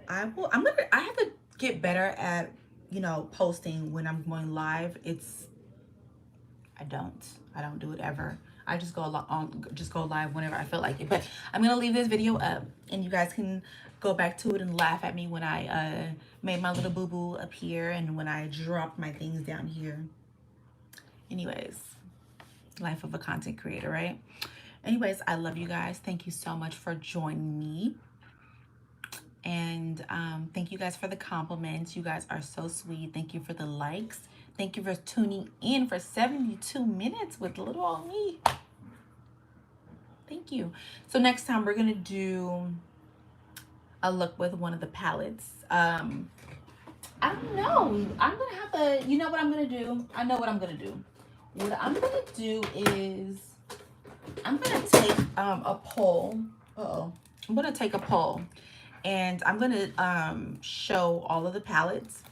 [SPEAKER 1] I have to get better at, you know, posting when I'm going live. I don't do it ever. I just go live whenever I feel like it. But I'm gonna leave this video up, and you guys can go back to it and laugh at me when I made my little boo-boo up here and when I dropped my things down here. Anyways, life of a content creator, right? Anyways, I love you guys. Thank you so much for joining me. And thank you guys for the compliments. You guys are so sweet. Thank you for the likes. Thank you for tuning in for 72 minutes with little old me. Thank you. So next time we're going to do a look with one of the palettes. I don't know. I'm going to have to, you know what I'm going to do? I know what I'm going to do. What I'm going to do is I'm going to take a poll. I'm going to take a poll. And I'm going to show all of the palettes.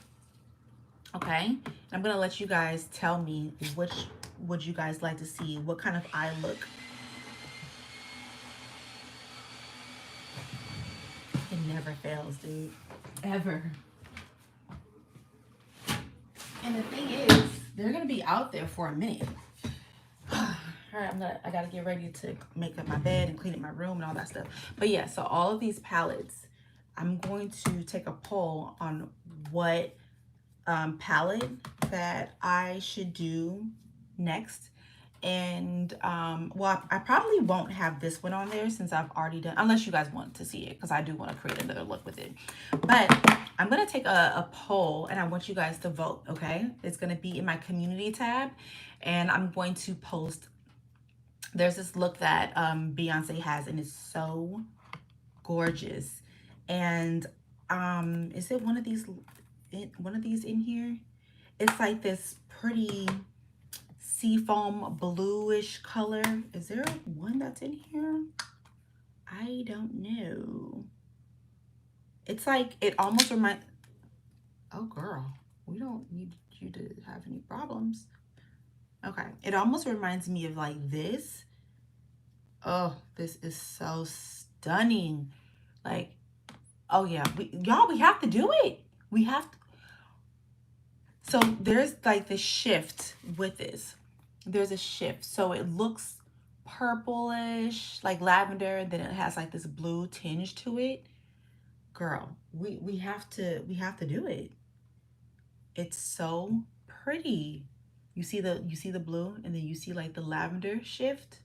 [SPEAKER 1] Okay? I'm going to let you guys tell me which would you guys like to see. What kind of eye look. It never fails, dude. Ever. And the thing is, they're going to be out there for a minute. All right, I got to get ready to make up my bed and clean up my room and all that stuff. But yeah, so all of these palettes, I'm going to take a poll on what palette that I should do next. And well, I probably won't have this one on there since I've already done, unless you guys want to see it, because I do want to create another look with it. But I'm going to take a poll and I want you guys to vote, okay? It's going to be in my community tab, and I'm going to post, there's this look that Beyonce has, and it's so gorgeous. And is it one of these in here? It's like this pretty seafoam bluish color. Is there one that's in here? I don't know. It's like, it almost reminds, oh girl, we don't need you to have any problems. Okay, it almost reminds me of like this. Oh, this is so stunning. Like, oh yeah, y'all, we have to do it. We have to. So there's like the shift with this. There's a shift. So it looks purplish, like lavender, and then it has like this blue tinge to it. Girl, we have to do it. It's so pretty. You see the blue, and then you see like the lavender shift.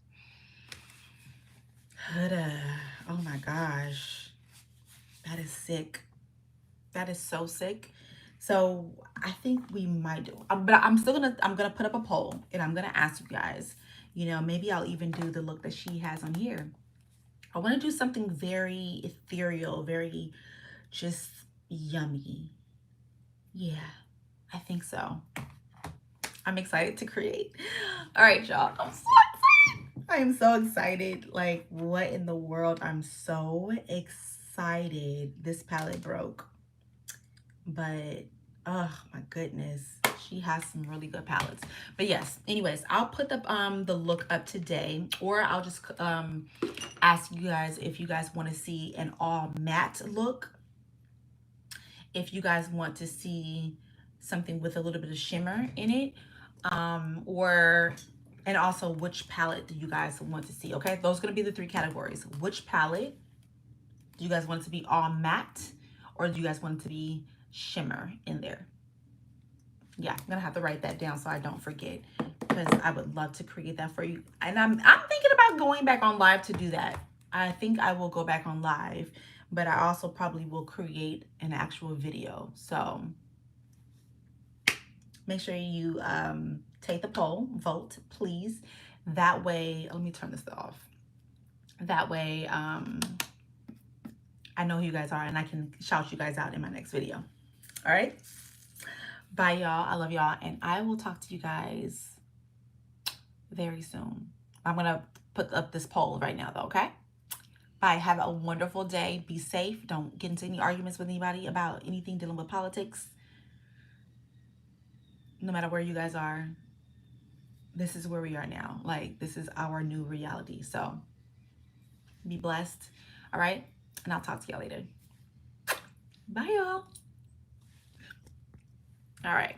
[SPEAKER 1] Oh my gosh. That is sick. That is so sick. So I think we might do, but I'm gonna put up a poll, and I'm gonna ask you guys, You know, maybe I'll even do the look that she has on here. I want to do something very ethereal, very just yummy. Yeah, I think so. I'm excited to create. All right, y'all. I'm so excited. I am so excited. Like, what in the world? I'm so excited. This palette broke. But, oh my goodness. She has some really good palettes. But yes, anyways, I'll put the look up today. Or I'll just ask you guys if you guys want to see an all matte look. If you guys want to see something with a little bit of shimmer in it, and also which palette do you guys want to see? Okay, those are going to be the 3 categories. Which palette do you guys want it to be all matte, or do you guys want it to be shimmer in there? Yeah, I'm gonna have to write that down so I don't forget, because I would love to create that for you. And I'm thinking about going back on live to do that. I think I will go back on live, but I also probably will create an actual video. So make sure you take the poll, vote, please. That way, let me turn this off. That way, I know who you guys are and I can shout you guys out in my next video. All right? Bye, y'all. I love y'all. And I will talk to you guys very soon. I'm going to put up this poll right now, though, okay? Bye. Have a wonderful day. Be safe. Don't get into any arguments with anybody about anything dealing with politics. No matter where you guys are, this is where we are now. Like, this is our new reality. So, be blessed. All right? And I'll talk to y'all later. Bye, y'all. All right.